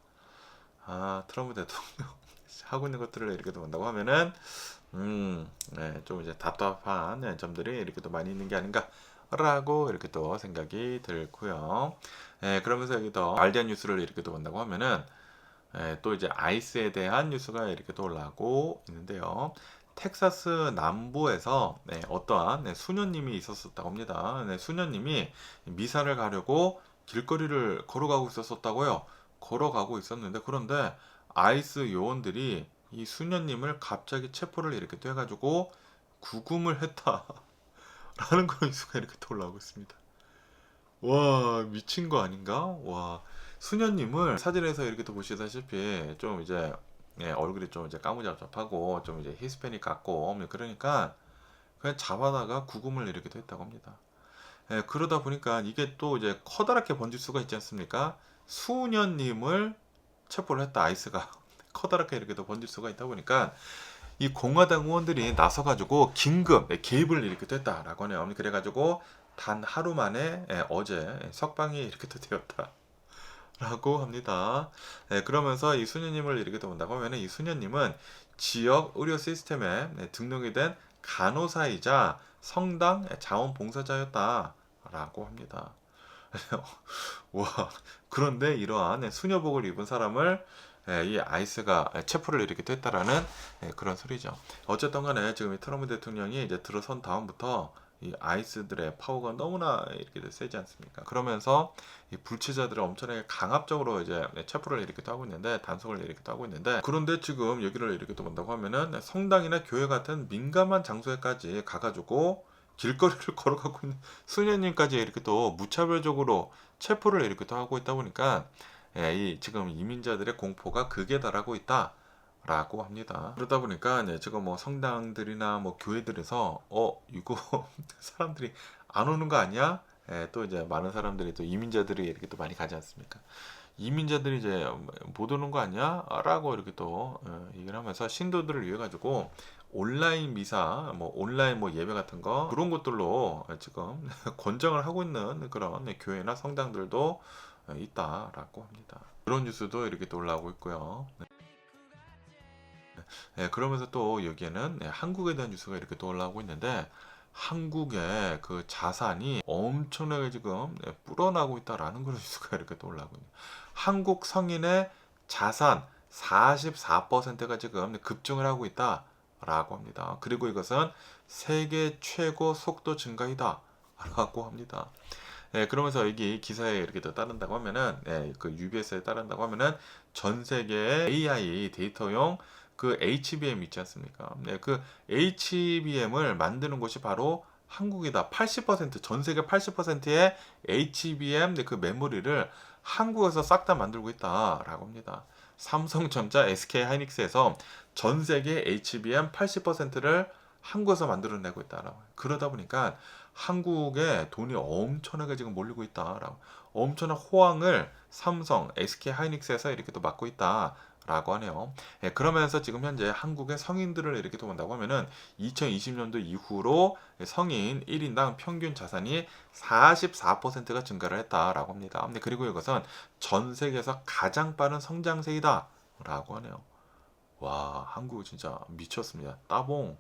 Speaker 3: 아, 트럼프 대통령 하고 있는 것들을 이렇게 본다고 하면은 좀 이제 답답한 점들이 이렇게 또 많이 있는 게 아닌가라고 이렇게 또 생각이 들고요. 그러면서 여기 더 말대한 뉴스를 이렇게 또 본다고 하면은 또 이제 아이스에 대한 뉴스가 이렇게 또 올라오고 있는데요. 텍사스 남부에서 어떠한 수녀님이 있었다고 합니다. 수녀님이 미사를 가려고 길거리를 걸어가고 있었다고요. 걸어가고 있었는데, 그런데 아이스 요원들이 이 수녀님을 갑자기 체포를 이렇게 또 해가지고 구금을 했다라는 그런 뉴스가 이렇게 또 올라오고 있습니다. 와, 미친 거 아닌가? 와, 수녀님을 사진에서 이렇게 또 보시다시피 좀 이제 얼굴이 좀 이제 까무잡잡하고 좀 이제 히스패닉 같고 그러니까 그냥 잡아다가 구금을 이렇게 또 했다고 합니다. 그러다 보니까 이게 또 이제 커다랗게 번질 수가 있지 않습니까? 수녀님을 체포를 했다, 아이스가. 커다랗게 이렇게 또 번질 수가 있다 보니까 이 공화당 의원들이 나서가지고 긴급 개입을 이렇게 또 했다라고 하네요. 그래가지고 단 하루 만에 어제 석방이 이렇게 또 되었다 라고 합니다. 그러면서 이 수녀님을 이렇게 또 본다고 하면 이 수녀님은 지역 의료 시스템에 등록이 된 간호사이자 성당 자원봉사자였다 라고 합니다. 와, 그런데 이러한 수녀복을 입은 사람을 이 아이스가 체포를 이렇게 됐다라는 그런 소리죠. 어쨌든 간에 지금 이 트럼프 대통령이 이제 들어선 다음부터 이 아이스들의 파워가 너무나 이렇게 세지 않습니까? 그러면서 이 불치자들을 엄청나게 강압적으로 이제 체포를 이렇게 또 하고 있는데, 단속을 이렇게 또 하고 있는데, 그런데 지금 여기를 이렇게 또 본다고 하면은 성당이나 교회 같은 민감한 장소에까지 가가지고 길거리를 걸어가고 있는 수녀님까지 이렇게 또 무차별적으로 체포를 이렇게 또 하고 있다 보니까 이 지금 이민자들의 공포가 극에 달하고 있다라고 합니다. 그러다 보니까 지금 뭐 성당들이나 뭐 교회들에서 이거 사람들이 안 오는 거 아니야? 또 이제 많은 사람들이 또 이민자들이 이렇게 또 많이 가지 않습니까? 이민자들이 이제 못 오는 거 아니야? 라고 이렇게 또 얘기를 하면서 신도들을 위해 가지고 온라인 미사, 뭐 온라인 뭐 예배 같은 거 그런 것들로 지금 권장을 하고 있는 그런 교회나 성당들도 있다라고 합니다. 그런 뉴스도 이렇게 또 올라오고 있고요. 그러면서 또 여기에는 한국에 대한 뉴스가 이렇게 또 올라오고 있는데, 한국의 그 자산이 엄청나게 지금 불어나고 있다라는 그런 뉴스가 이렇게 또 올라오고 있네요. 한국 성인의 자산 44%가 지금 급증을 하고 있다라고 합니다. 그리고 이것은 세계 최고 속도 증가이다 라고 합니다. 그러면서 여기 기사에 이렇게 또 따른다고 하면은, 그 UBS에 따른다고 하면은 전 세계의 AI 데이터용 그 HBM 있지 않습니까? 그 HBM을 만드는 곳이 바로 한국이다. 80%, 전 세계 80%의 HBM 그 메모리를 한국에서 싹 다 만들고 있다라고 합니다. 삼성전자, SK하이닉스에서 전 세계 HBM 80%를 한국에서 만들어내고 있다라고. 그러다 보니까 한국에 돈이 엄청나게 지금 몰리고 있다라고. 엄청난 호황을 삼성, SK하이닉스에서 이렇게 또 맡고 있다라고 하네요. 그러면서 지금 현재 한국의 성인들을 이렇게 또 본다고 하면은 2020년도 이후로 성인 1인당 평균 자산이 44%가 증가를 했다라고 합니다. 그리고 이것은 전 세계에서 가장 빠른 성장세이다라고 하네요. 와, 한국 진짜 미쳤습니다. 따봉.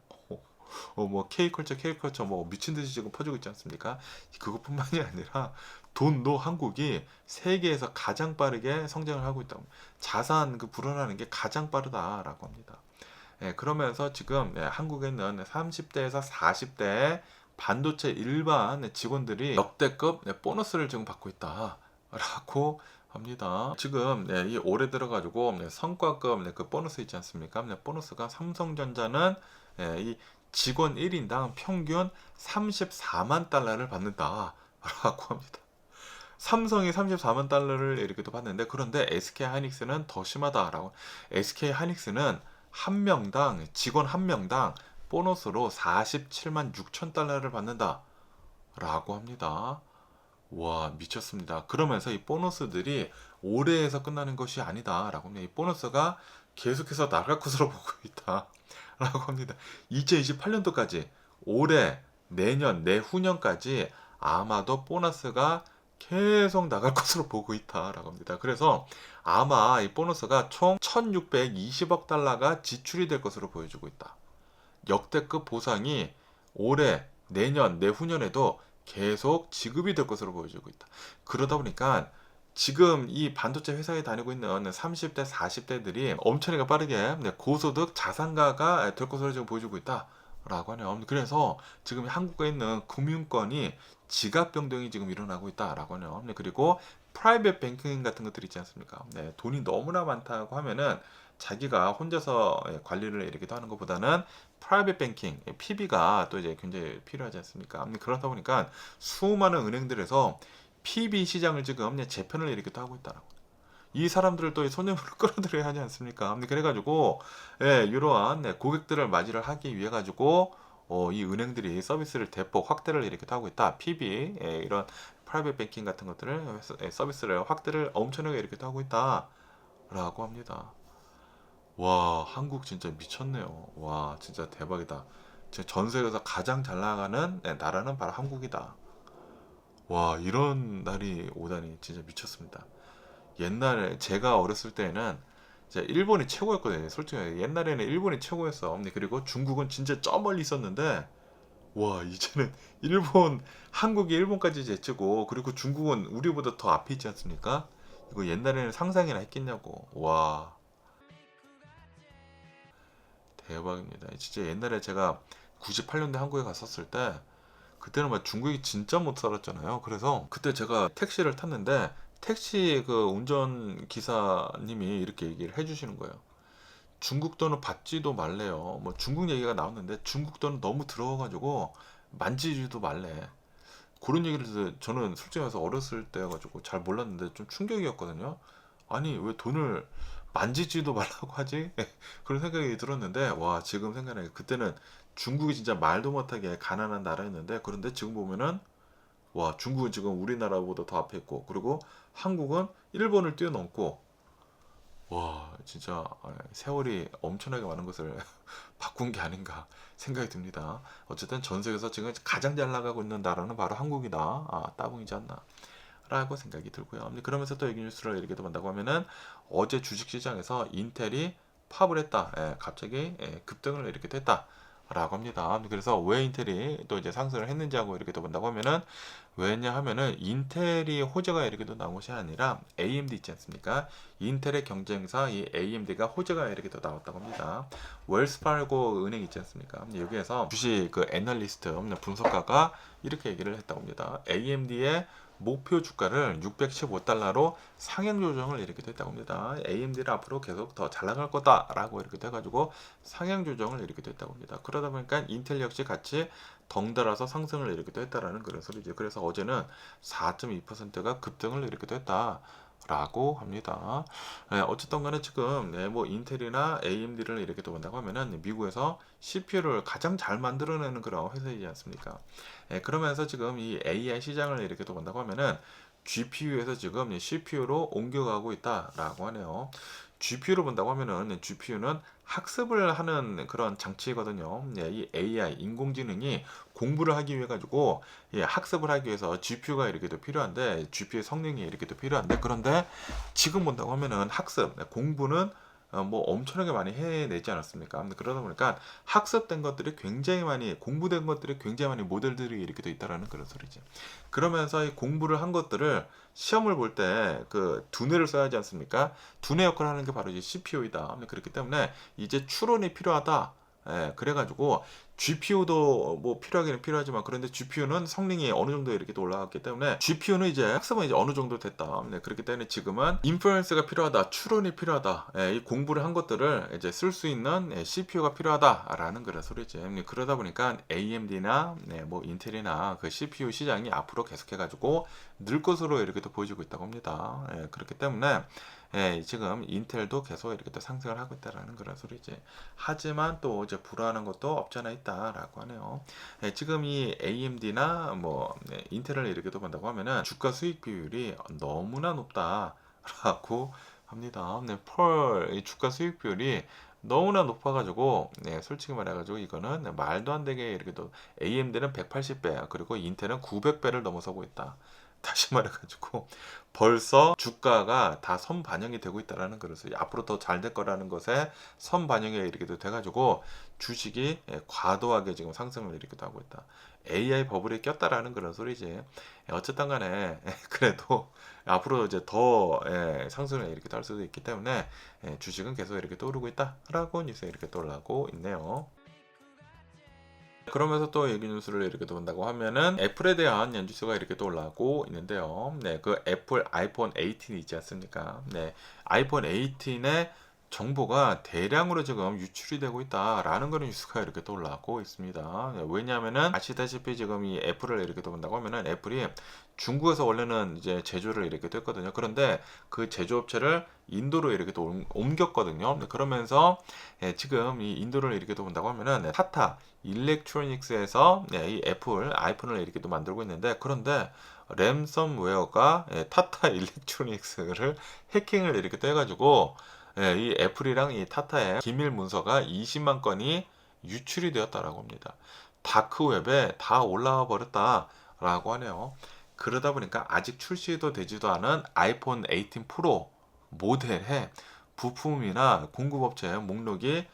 Speaker 3: 뭐 K컬처 뭐 미친 듯이 지금 퍼지고 있지 않습니까? 그것뿐만이 아니라 돈도 한국이 세계에서 가장 빠르게 성장을 하고 있다고. 자산 그 불어나는 게 가장 빠르다라고 합니다. 그러면서 지금 한국에 있는 30대에서 40대 반도체 일반 직원들이 역대급 보너스를 지금 받고 있다라고 합니다. 지금 이 올해 들어가지고 성과급 그 보너스 있지 않습니까? 보너스가 삼성전자는 이 직원 1인당 평균 34만 달러를 받는다라고 합니다. 삼성이 34만 달러를 이렇게 또 받는데, 그런데 SK 하이닉스는 더 심하다라고. SK 하이닉스는 직원 한 명당 보너스로 47만 6천 달러를 받는다라고 합니다. 와, 미쳤습니다. 그러면서 이 보너스들이 올해에서 끝나는 것이 아니다라고 합니다. 이 보너스가 계속해서 나갈 것으로 보고 있다라고 합니다. 2028년도까지, 올해, 내년, 내후년까지 아마도 보너스가 계속 나갈 것으로 보고 있다라고 합니다. 그래서 아마 이 보너스가 총 1620억 달러가 지출이 될 것으로 보여지고 있다. 역대급 보상이 올해, 내년, 내후년에도 계속 지급이 될 것으로 보여지고 있다. 그러다 보니까 지금 이 반도체 회사에 다니고 있는 30대, 40대들이 엄청나게 빠르게 고소득 자산가가 될 것으로 지금 보여지고 있다라고 하네요. 그래서 지금 한국에 있는 금융권이 지갑병동이 지금 일어나고 있다라고 하네요. 그리고 프라이빗 뱅킹 같은 것들이 있지 않습니까? 돈이 너무나 많다고 하면은 자기가 혼자서 관리를 이렇게 하는 것보다는 프라이빗 뱅킹, PB가 또 이제 굉장히 필요하지 않습니까? 그러다 보니까 수많은 은행들에서 PB 시장을 지금 재편을 이렇게 또 하고 있다라고. 이 사람들을 또 손님으로 끌어들여야 하지 않습니까? 그래가지고 이러한 고객들을 맞이를 하기 위해 가지고 이 은행들이 서비스를 대폭 확대를 이렇게 하고 있다. PB 이런 프라이빗 뱅킹 같은 것들을 서비스를 확대를 엄청나게 이렇게 하고 있다라고 합니다. 와, 한국 진짜 미쳤네요. 와, 진짜 대박이다. 전 세계에서 가장 잘 나가는 나라는 바로 한국이다. 와, 이런 날이 오다니 진짜 미쳤습니다. 옛날에 제가 어렸을 때는 진짜 일본이 최고였거든요. 솔직히 옛날에는 일본이 최고였어. 그리고 중국은 진짜 저 멀리 있었는데, 와, 이제는 한국이 일본까지 제치고, 그리고 중국은 우리보다 더 앞에 있지 않습니까? 이거 옛날에는 상상이나 했겠냐고. 와, 대박입니다. 진짜 옛날에 제가 98년대 한국에 갔었을 때, 그때는 막 중국이 진짜 못 살았잖아요. 그래서 그때 제가 택시를 탔는데, 택시 그 운전 기사님이 이렇게 얘기를 해주시는 거예요. 중국 돈은 받지도 말래요. 뭐 중국 얘기가 나왔는데 중국 돈은 너무 들어가가지고 만지지도 말래. 그런 얘기를 저는 솔직히 말해서 어렸을 때여가지고 잘 몰랐는데 좀 충격이었거든요. 아니, 왜 돈을 만지지도 말라고 하지? 그런 생각이 들었는데, 와, 지금 생각나요. 그때는 중국이 진짜 말도 못하게 가난한 나라였는데, 그런데 지금 보면은, 와, 중국은 지금 우리나라보다 더 앞에 있고, 그리고 한국은 일본을 뛰어넘고, 와, 진짜 세월이 엄청나게 많은 것을 바꾼 게 아닌가 생각이 듭니다. 어쨌든 전 세계에서 지금 가장 잘 나가고 있는 나라는 바로 한국이다. 따봉이지 않나. 라고 생각이 들고요. 그러면서 또 여기 뉴스를 이렇게 본다고 하면은, 어제 주식시장에서 인텔이 팝을 했다. 갑자기 급등을 이렇게 됐다. 라고 합니다. 그래서 왜 인텔이 또 이제 상승을 했는지 하고 이렇게 또 본다고 하면은, 왜냐 하면은 인텔이 호재가 이렇게 또 나온 것이 아니라 AMD 있지 않습니까? 인텔의 경쟁사 이 AMD가 호재가 이렇게 또 나왔다고 합니다. 웰스파르고 은행 있지 않습니까? 여기에서 주식 그 애널리스트 분석가가 이렇게 얘기를 했다고 합니다. AMD의 목표 주가를 615달러로 상향 조정을 이렇게 됐다고 합니다. AMD를 앞으로 계속 더 잘 나갈 거다라고 이렇게 돼가지고 상향 조정을 이렇게 됐다고 합니다. 그러다 보니까 인텔 역시 같이 덩달아서 상승을 이렇게 됐다라는 그런 소리죠. 그래서 어제는 4.2%가 급등을 이렇게 됐다. 라고 합니다. 어쨌든 간에 지금 뭐 인텔이나 AMD를 이렇게 또 본다고 하면은 미국에서 CPU를 가장 잘 만들어내는 그런 회사이지 않습니까? 그러면서 지금 이 AI 시장을 이렇게 또 본다고 하면은 GPU에서 지금 CPU로 옮겨가고 있다라고 하네요. GPU로 본다고 하면은 GPU는 학습을 하는 그런 장치거든요. 이 AI 인공지능이 공부를 하기 위해 가지고 학습을 하기 위해서 GPU가 이렇게 또 필요한데, GPU 성능이 이렇게 또 필요한데, 그런데 지금 본다고 하면은 학습 공부는 뭐 엄청나게 많이 해내지 않았습니까? 근데 그러다 보니까 학습된 것들이 굉장히 많이 공부된 것들이 굉장히 많이 모델들이 이렇게 돼 있다라는 그런 소리죠. 그러면서 이 공부를 한 것들을 시험을 볼 때 그 두뇌를 써야 하지 않습니까? 두뇌 역할을 하는 게 바로 이제 CPU이다. 그렇기 때문에 이제 추론이 필요하다. 예, 그래가지고 GPU도 뭐 필요하기는 필요하지만 그런데 GPU는 성능이 어느 정도 이렇게 또 올라갔기 때문에 GPU는 이제 학습은 이제 어느 정도 됐다. 네, 그렇기 때문에 지금은 인퍼런스가 필요하다, 추론이 필요하다. 예, 이 공부를 한 것들을 이제 쓸 수 있는 CPU가 필요하다라는 그런 소리지. 그러다 보니까 AMD나 뭐 인텔이나 그 CPU 시장이 앞으로 계속해가지고 늘 것으로 이렇게 또 보여지고 있다고 합니다. 예, 그렇기 때문에 예, 지금 인텔도 계속 이렇게 또 상승을 하고 있다라는 그런 소리지. 하지만 또 이제 불안한 것도 없잖아 있다라고 하네요. 예, 지금 이 AMD나 뭐 인텔을 이렇게 또 본다고 하면은 주가 수익 비율이 너무나 높다라고 합니다. 펄 주가 수익 비율이 너무나 높아가지고 솔직히 말해가지고 이거는 말도 안 되게 이렇게 또 AMD는 180배 그리고 인텔은 900배를 넘어서고 있다. 다시 말해가지고 벌써 주가가 다 선반영이 되고 있다라는 것을 앞으로 더 잘 될 거라는 것에 선반영이 이렇게 돼가지고 주식이 과도하게 지금 상승을 이렇게 하고 있다. AI 버블이 꼈다라는 그런 소리지. 어쨌든 간에 그래도 앞으로 이제 더 상승을 이렇게 할 수도 있기 때문에 주식은 계속 이렇게 오르고 있다라고 뉴스에 이렇게 올라오고 있네요. 그러면서 또 얘기 뉴스를 이렇게 본다고 하면은 애플에 대한 뉴스가 이렇게 또 올라오고 있는데요. 네, 그 애플 아이폰 18 있지 않습니까? 네, 아이폰 18의 정보가 대량으로 지금 유출이 되고 있다라는 그런 뉴스가 이렇게 또 올라오고 있습니다. 네, 왜냐하면은 아시다시피 지금 이 애플을 이렇게 또 본다고 하면은 애플이 중국에서 원래는 이제 제조를 이렇게 됐거든요. 그런데 그 제조업체를 인도로 이렇게 또 옮겼거든요. 네, 그러면서 지금 이 인도를 이렇게 또 본다고 하면은 타타 일렉트로닉스에서 이 애플 아이폰을 이렇게 또 만들고 있는데 그런데 랜섬웨어가 타타 일렉트로닉스를 해킹을 이렇게 또 해가지고 이 애플이랑 이 타타의 기밀 문서가 20만 건이 유출이 되었다라고 합니다. 다크웹에 다 올라와 버렸다라고 하네요. 그러다 보니까 아직 출시도 되지도 않은 아이폰 18 프로 모델의 부품이나 공급업체 목록이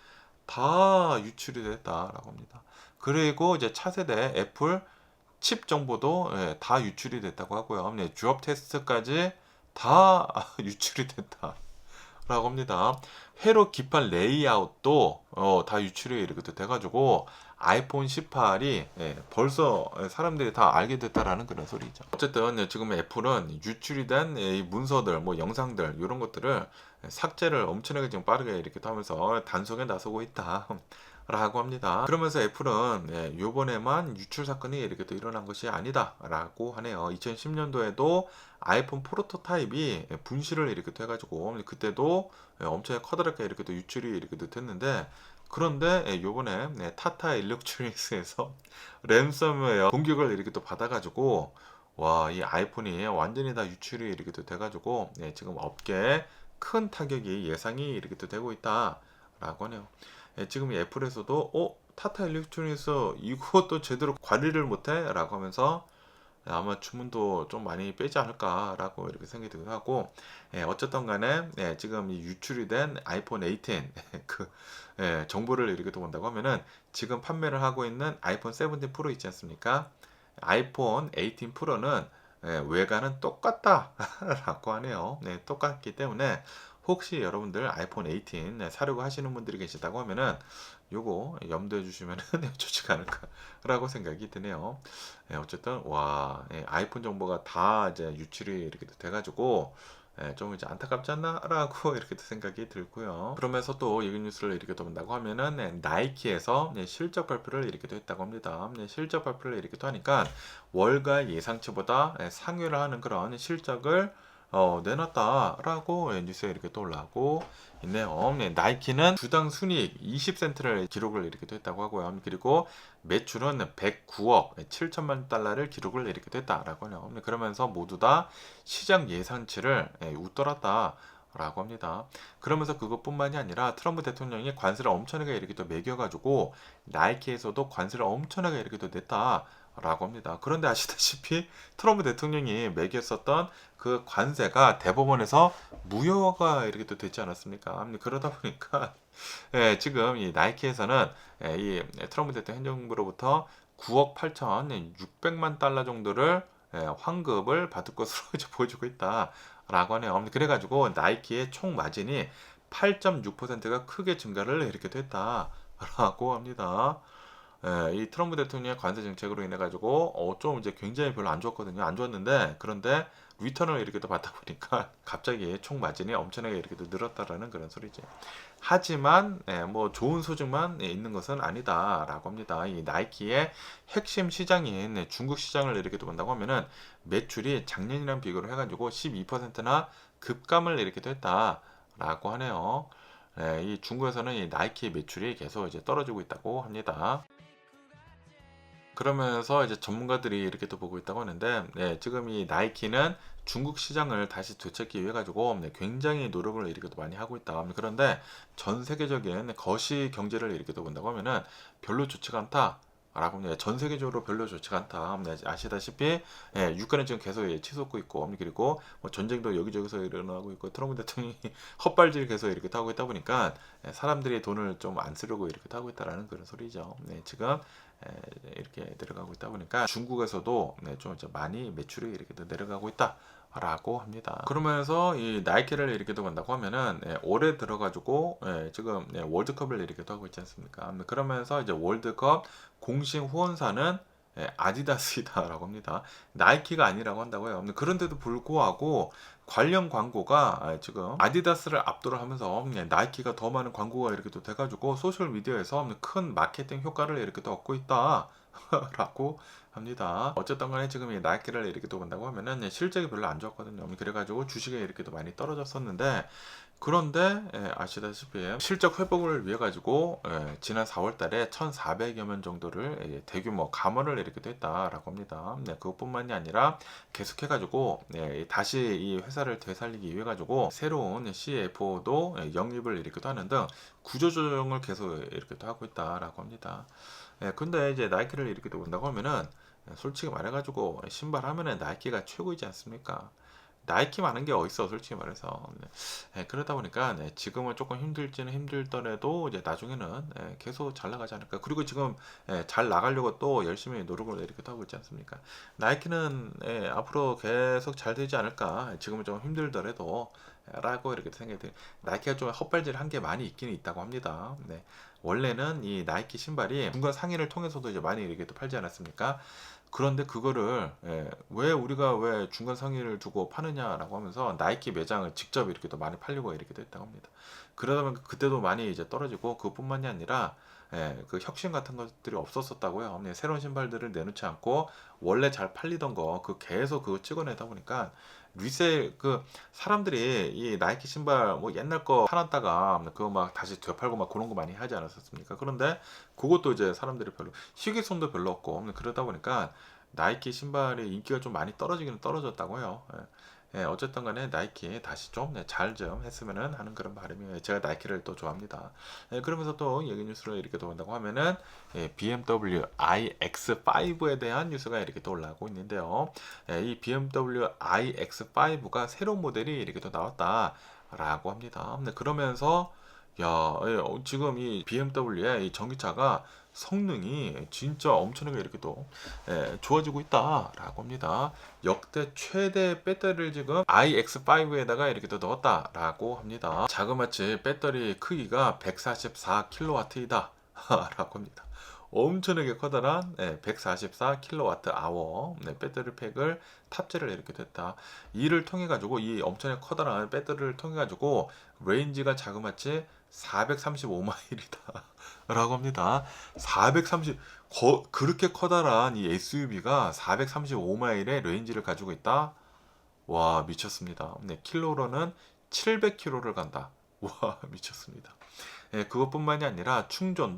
Speaker 3: 다 유출이 됐다라고 합니다. 그리고 이제 차세대 애플 칩 정보도 다 유출이 됐다고 하고요. 주업 테스트까지 다 유출이 됐다. 라고 합니다. 회로 기판 레이아웃도 다 유출이 이렇게 돼가지고 아이폰 18이 벌써 사람들이 다 알게 됐다라는 그런 소리죠. 어쨌든 지금 애플은 유출이 된 이 문서들, 뭐 영상들 이런 것들을 삭제를 엄청나게 지금 빠르게 이렇게 하면서 단속에 나서고 있다. 라고 합니다. 그러면서 애플은 요번에만 유출 사건이 이렇게 또 일어난 것이 아니다 라고 하네요. 2010년도에도 아이폰 프로토타입이 분실을 이렇게 해가지고 그때도 엄청 커다랗게 이렇게 또 유출이 이렇게 됐는데 그런데 요번에 타타 일렉트로닉스에서 랜섬웨어 공격을 이렇게 또 받아가지고 와, 이 아이폰이 완전히 다 유출이 이렇게 또 돼가지고 지금 업계에 큰 타격이 예상이 이렇게 또 되고 있다라고 하네요. 지금 이 애플에서도 타타 일렉트로닉스 이것도 제대로 관리를 못해? 라고 하면서 아마 주문도 좀 많이 빼지 않을까라고 이렇게 생각이 들기도 하고 어쨌든 간에 지금 이 유출이 된 아이폰 18 그 정보를 이렇게 또 본다고 하면은 지금 판매를 하고 있는 아이폰 17 프로 있지 않습니까? 아이폰 18 프로는 외관은 똑같다라고 하네요. 똑같기 때문에 혹시 여러분들 아이폰 18 사려고 하시는 분들이 계시다고 하면은 요거 염두해 주시면 좋지 않을까라고 생각이 드네요. 어쨌든 와 아이폰 정보가 다 이제 유출이 이렇게 돼가지고 좀 이제 안타깝지 않나라고 이렇게 생각이 들고요. 그러면서 또 이 뉴스를 이렇게 본다고 하면은 나이키에서 실적 발표를 이렇게 했다고 합니다. 실적 발표를 이렇게 하니까 월가 예상치보다 상회를 하는 그런 실적을 내놨다라고 뉴스에 이렇게 또 올라오고 있네요. 나이키는 주당 순이익 20센트를 기록을 이렇게 했다고 하고요. 그리고 매출은 109억 7천만 달러를 기록을 이렇게 했다라고 하네요. 그러면서 모두 다 시장 예상치를 웃돌았다. 라고 합니다. 그러면서 그것뿐만이 아니라 트럼프 대통령이 관세를 엄청나게 이렇게 또 매겨가지고 나이키에서도 관세를 엄청나게 이렇게 또 냈다. 라고 합니다. 그런데 아시다시피 트럼프 대통령이 매겼었던 그 관세가 대법원에서 무효가 이렇게 또 됐지 않았습니까? 그러다 보니까 예, 지금 이 나이키에서는 이 트럼프 대통령 행정부로부터 9억 8,600만 달러 정도를 환급을 받을 것으로 이제 보여주고 있다라고 하네요. 그래가지고 나이키의 총 마진이 8.6%가 크게 증가를 이렇게 됐다라고 합니다. 이 트럼프 대통령의 관세 정책으로 인해 가지고 좀 이제 굉장히 별로 안 좋았거든요. 안 좋았는데 그런데 리턴을 이렇게 또 받다 보니까 갑자기 총 마진이 엄청나게 이렇게 또 늘었다라는 그런 소리죠. 하지만 뭐 좋은 소식만 있는 것은 아니다라고 합니다. 이 나이키의 핵심 시장인 중국 시장을 이렇게 또 본다고 하면은 매출이 작년이랑 비교를 해가지고 12%나 급감을 이렇게 됐다라고 하네요. 이 중국에서는 이 나이키 매출이 계속 이제 떨어지고 있다고 합니다. 그러면서 이제 전문가들이 이렇게 또 보고 있다고 하는데, 지금 이 나이키는 중국 시장을 다시 되찾기 위해 가지고 굉장히 노력을 이렇게 또 많이 하고 있다. 그런데 전 세계적인 거시 경제를 이렇게 또 본다고 하면은 별로 좋지가 않다. 라고 합니다. 전 세계적으로 별로 좋지가 않다. 아시다시피 유가는 지금 계속 치솟고 있고, 그리고 뭐 전쟁도 여기저기서 일어나고 있고, 트럼프 대통령이 헛발질 계속 이렇게 타고 있다 보니까 사람들이 돈을 좀 안 쓰려고 이렇게 타고 있다라는 그런 소리죠. 지금 이렇게 내려가고 있다 보니까 중국에서도 좀 이제 많이 매출이 이렇게 내려가고 있다. 라고 합니다. 그러면서 이 나이키를 이렇게 본다고 하면은 올해 들어가지고 지금 월드컵을 이렇게 하고 있지 않습니까? 그러면서 이제 월드컵 공식 후원사는 아디다스이다라고 합니다. 나이키가 아니라고 한다고요. 그런데도 불구하고 관련 광고가 지금 아디다스를 압도를 하면서 나이키가 더 많은 광고가 이렇게 또 돼가지고 소셜 미디어에서 큰 마케팅 효과를 이렇게 또 얻고 있다라고 합니다. 어쨌든 간에 지금 이 나이키를 이렇게 또 본다고 하면은 실적이 별로 안 좋았거든요. 그래가지고 주식이 이렇게 또 많이 떨어졌었는데 그런데 아시다시피 실적 회복을 위해 가지고 지난 4월 달에 1,400여 명 정도를 대규모 감원을 이렇게 됐다라고 합니다. 그것뿐만이 아니라 계속해 가지고 다시 이 회사를 되살리기 위해 가지고 새로운 CFO도 영입을 이렇게 또 하는 등 구조조정을 계속 이렇게 또 하고 있다라고 합니다. 근데 이제 나이키를 이렇게 또 본다고 하면은 솔직히 말해가지고 신발 하면은 나이키가 최고이지 않습니까? 나이키 많은 게 어딨어 솔직히 말해서. 그러다 보니까 지금은 조금 힘들지는 힘들더라도 이제 나중에는 계속 잘 나가지 않을까. 그리고 지금 잘 나가려고 또 열심히 노력을 이렇게 하고 있지 않습니까? 나이키는 앞으로 계속 잘 되지 않을까. 지금은 좀 힘들더라도 라고 이렇게 생각이 돼요. 나이키가 좀 헛발질 한 게 많이 있긴 있다고 합니다. 원래는 이 나이키 신발이 중간 상의를 통해서도 이제 많이 이렇게 또 팔지 않았습니까? 그런데 그거를 왜 우리가 왜 중간 상의를 두고 파느냐라고 하면서 나이키 매장을 직접 이렇게 또 많이 팔려고 이렇게 됐다고 합니다. 그러다 보니까 그때도 많이 이제 떨어지고 그것뿐만이 아니라 그 혁신 같은 것들이 없었었다고요. 새로운 신발들을 내놓지 않고 원래 잘 팔리던 거 그 계속 그거 찍어내다 보니까 리세 그 사람들이 이 나이키 신발 뭐 옛날 거 사놨다가 그거 막 다시 되팔고 막 그런 거 많이 하지 않았었습니까? 그런데 그것도 이제 사람들이 별로 희귀성도 별로 없고 그러다 보니까 나이키 신발의 인기가 좀 많이 떨어지기는 떨어졌다고 해요. 어쨌든 간에 나이키 다시 좀 잘 좀 했으면 하는 그런 바람이에요. 제가 나이키를 또 좋아합니다. 그러면서 또 얘기 뉴스를 이렇게 또 본다고 하면은 BMW iX5에 대한 뉴스가 이렇게 또 올라오고 있는데요. 이 BMW iX5가 새로운 모델이 이렇게 또 나왔다라고 합니다. 그러면서 지금 이 BMW의 이 전기차가 성능이 진짜 엄청나게 이렇게 또 좋아지고 있다라고 합니다. 역대 최대 배터리를 지금 iX5에다가 이렇게 또 넣었다라고 합니다. 자그마치 배터리 크기가 144kW이다 라고 합니다. 엄청나게 커다란 144kWh 배터리 팩을 탑재를 이렇게 됐다. 이를 통해 가지고 이 엄청나게 커다란 배터리를 통해 가지고 레인지가 자그마치 435마일이다 라고 합니다. 430 그렇게 커다란 이 SUV가 435마일의 레인지를 가지고 있다. 와 미쳤습니다. 킬로로는 700km를 간다. 와 미쳤습니다. 그것뿐만이 아니라 충전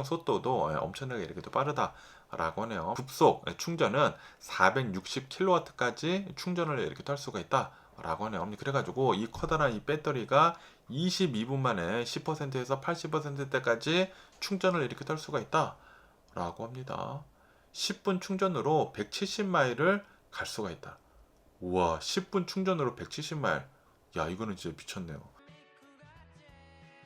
Speaker 3: 속도도 엄청나게 이렇게 또 빠르다라고 하네요. 급속 충전은 460kW까지 충전을 이렇게 할 수가 있다라고 하네요. 그래가지고 이 커다란 이 배터리가 22분 만에 10%에서 80%대까지 충전을 이렇게 할 수가 있다라고 합니다. 10분 충전으로 170마일을 갈 수가 있다. 우와, 10분 충전으로 170마일. 야, 이거는 진짜 미쳤네요.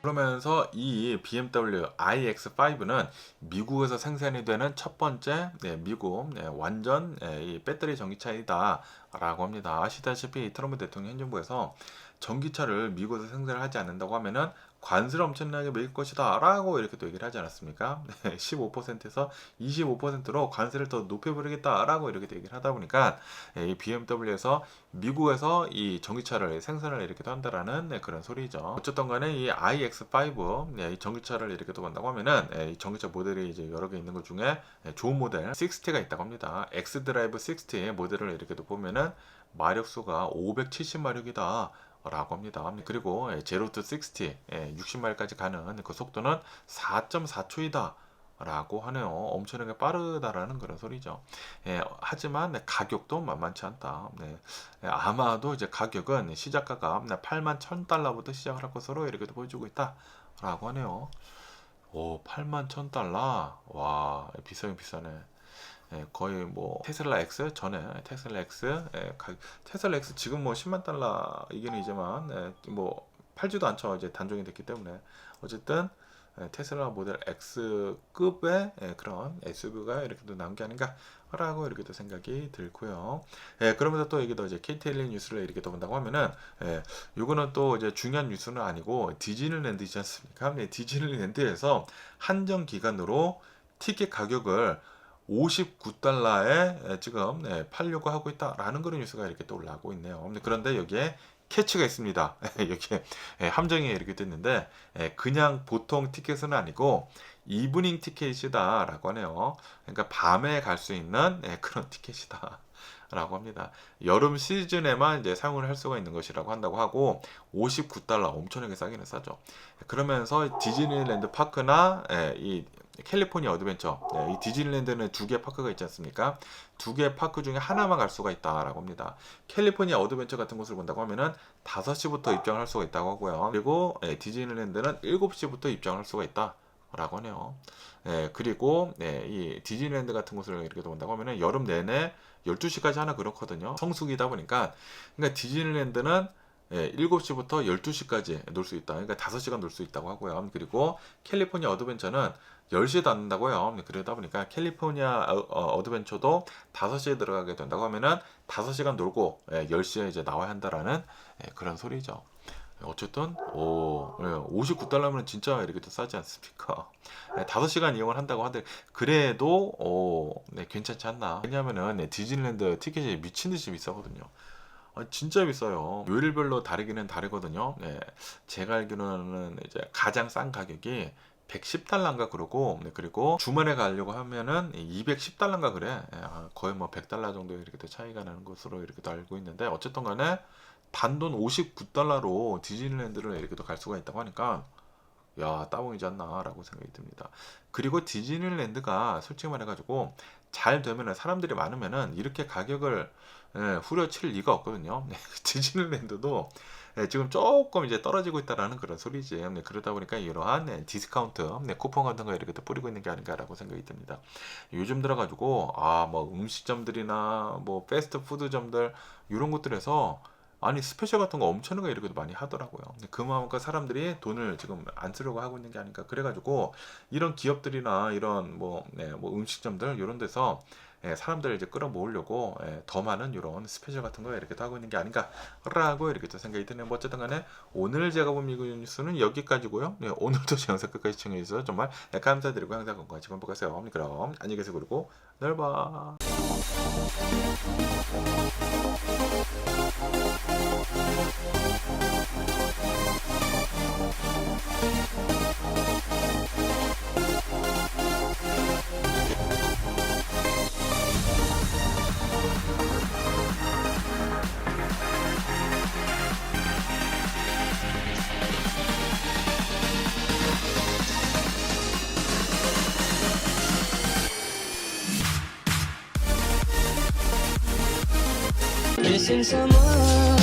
Speaker 3: 그러면서 이 BMW iX5는 미국에서 생산이 되는 첫 번째 미국 완전 이 배터리 전기차이다 라고 합니다. 아시다시피 트럼프 대통령 행정부에서 전기차를 미국에서 생산을 하지 않는다고 하면은 관세를 엄청나게 매길 것이다 라고 이렇게 또 얘기를 하지 않았습니까? 15%에서 25%로 관세를 더 높여버리겠다 라고 이렇게 또 얘기를 하다 보니까 이 BMW에서 미국에서 이 전기차를 생산을 이렇게 또 한다라는 그런 소리죠. 어쨌든 간에 이 iX5 이 전기차를 이렇게 또 본다고 하면은 이 전기차 모델이 이제 여러 개 있는 것 중에 좋은 모델 60가 있다고 합니다. X드라이브 60 모델을 이렇게 또 보면은 마력수가 570마력이다 라고 합니다. 그리고 0 to 60, 60마일까지 가는 그 속도는 4.4초이다 라고 하네요. 엄청나게 빠르다라는 그런 소리죠. 하지만 가격도 만만치 않다. 아마도 이제 가격은 시작가가 81,000달러부터 시작을 할 것으로 이렇게 보여주고 있다 라고 하네요. 오, 81,000달러. 와, 비싸긴 비싸네. 거의 뭐 테슬라 X 전에 테슬라 X 테슬라 X 지금 뭐 10만 달러 이게는 이제만 뭐 팔지도 않죠. 이제 단종이 됐기 때문에 어쨌든 테슬라 모델 X급의 그런 SUV가 이렇게 또 나온 게 아닌가라고 이렇게 또 생각이 들고요. 그러면서 또 이게 또 이제 KTLA 뉴스를 이렇게 또 본다고 하면은 요거는 또 이제 중요한 뉴스는 아니고 디즈니랜드이지 않습니까? 디즈니랜드에서 한정 기간으로 티켓 가격을 59달러에 지금 팔려고 하고 있다라는 그런 뉴스가 이렇게 또 올라오고 있네요. 그런데 여기에 캐치가 있습니다. 여기에 함정이 이렇게 됐는데 그냥 보통 티켓은 아니고 이브닝 티켓이다 라고 하네요. 그러니까 밤에 갈 수 있는 그런 티켓이다 라고 합니다. 여름 시즌에만 이제 사용을 할 수가 있는 것이라고 한다고 하고 59달러 엄청나게 싸기는 싸죠. 그러면서 디즈니랜드 파크나 이 캘리포니아 어드벤처 이 디즈니랜드는 2개 파크가 있지 않습니까? 2개 파크 중에 하나만 갈 수가 있다라고 합니다. 캘리포니아 어드벤처 같은 곳을 본다고 하면은 5시부터 입장을 할 수가 있다고 하고요. 그리고 디즈니랜드는 7시부터 입장을 할 수가 있다라고 하네요. 그리고 이 디즈니랜드 같은 곳을 이렇게 본다고 하면은 여름 내내 12시까지 하나 그렇거든요. 성수기다 보니까 그러니까 디즈니랜드는 7시부터 12시까지 놀 수 있다. 그러니까 5시간 놀 수 있다고 하고요. 그리고 캘리포니아 어드벤처는 10시에 닫는다고요. 그러다 보니까 캘리포니아 어드벤처도 5시에 들어가게 된다고 하면은 5시간 놀고 10시에 이제 나와야 한다라는 그런 소리죠. 어쨌든 59달러면 진짜 이렇게 또 싸지 않습니까? 5시간 이용을 한다고 하는데 그래도 괜찮지 않나? 왜냐하면은 디즈니랜드 티켓이 미친듯이 비싸거든요. 진짜 비싸요. 요일별로 다르기는 다르거든요. 제가 알기로는 이제 가장 싼 가격이 110달러인가 그러고 그리고 주말에 가려고 하면은 210달러인가 그래. 거의 뭐 100달러 정도 이렇게 또 차이가 나는 것으로 이렇게 또 알고 있는데 어쨌든 간에 단돈 59달러로 디즈니랜드를 이렇게 또 갈 수가 있다고 하니까 야, 따봉이지 않나 라고 생각이 듭니다. 그리고 디즈니랜드가 솔직히 말해가지고 잘 되면은 사람들이 많으면은 이렇게 가격을 후려칠 리가 없거든요. 디즈니랜드도 지금 조금 이제 떨어지고 있다라는 그런 소리지. 그러다 보니까 이러한 디스카운트, 쿠폰 같은 거 이렇게 또 뿌리고 있는 게 아닌가라고 생각이 듭니다. 요즘 들어가지고 뭐 음식점들이나 뭐 패스트푸드점들 이런 곳들에서 아니 스페셜 같은 거 엄청나게 이렇게 많이 하더라고요. 그만큼 사람들이 돈을 지금 안 쓰려고 하고 있는 게 아닌가. 그래가지고 이런 기업들이나 이런 뭐 음식점들 이런 데서 사람들을 이제 끌어모으려고 더 많은 이런 스페셜 같은 거 이렇게 하고 있는 게 아닌가라고 이렇게 또 생각이 드네요. 뭐 어쨌든 간에 오늘 제가 본 미국 뉴스는 여기까지고요. 오늘도 제 영상 끝까지 시청해주셔서 정말 감사드리고 항상 건강하시고 행복하세요. 그럼 안녕히 계세요. 그리고 내일 봐.
Speaker 2: Missing someone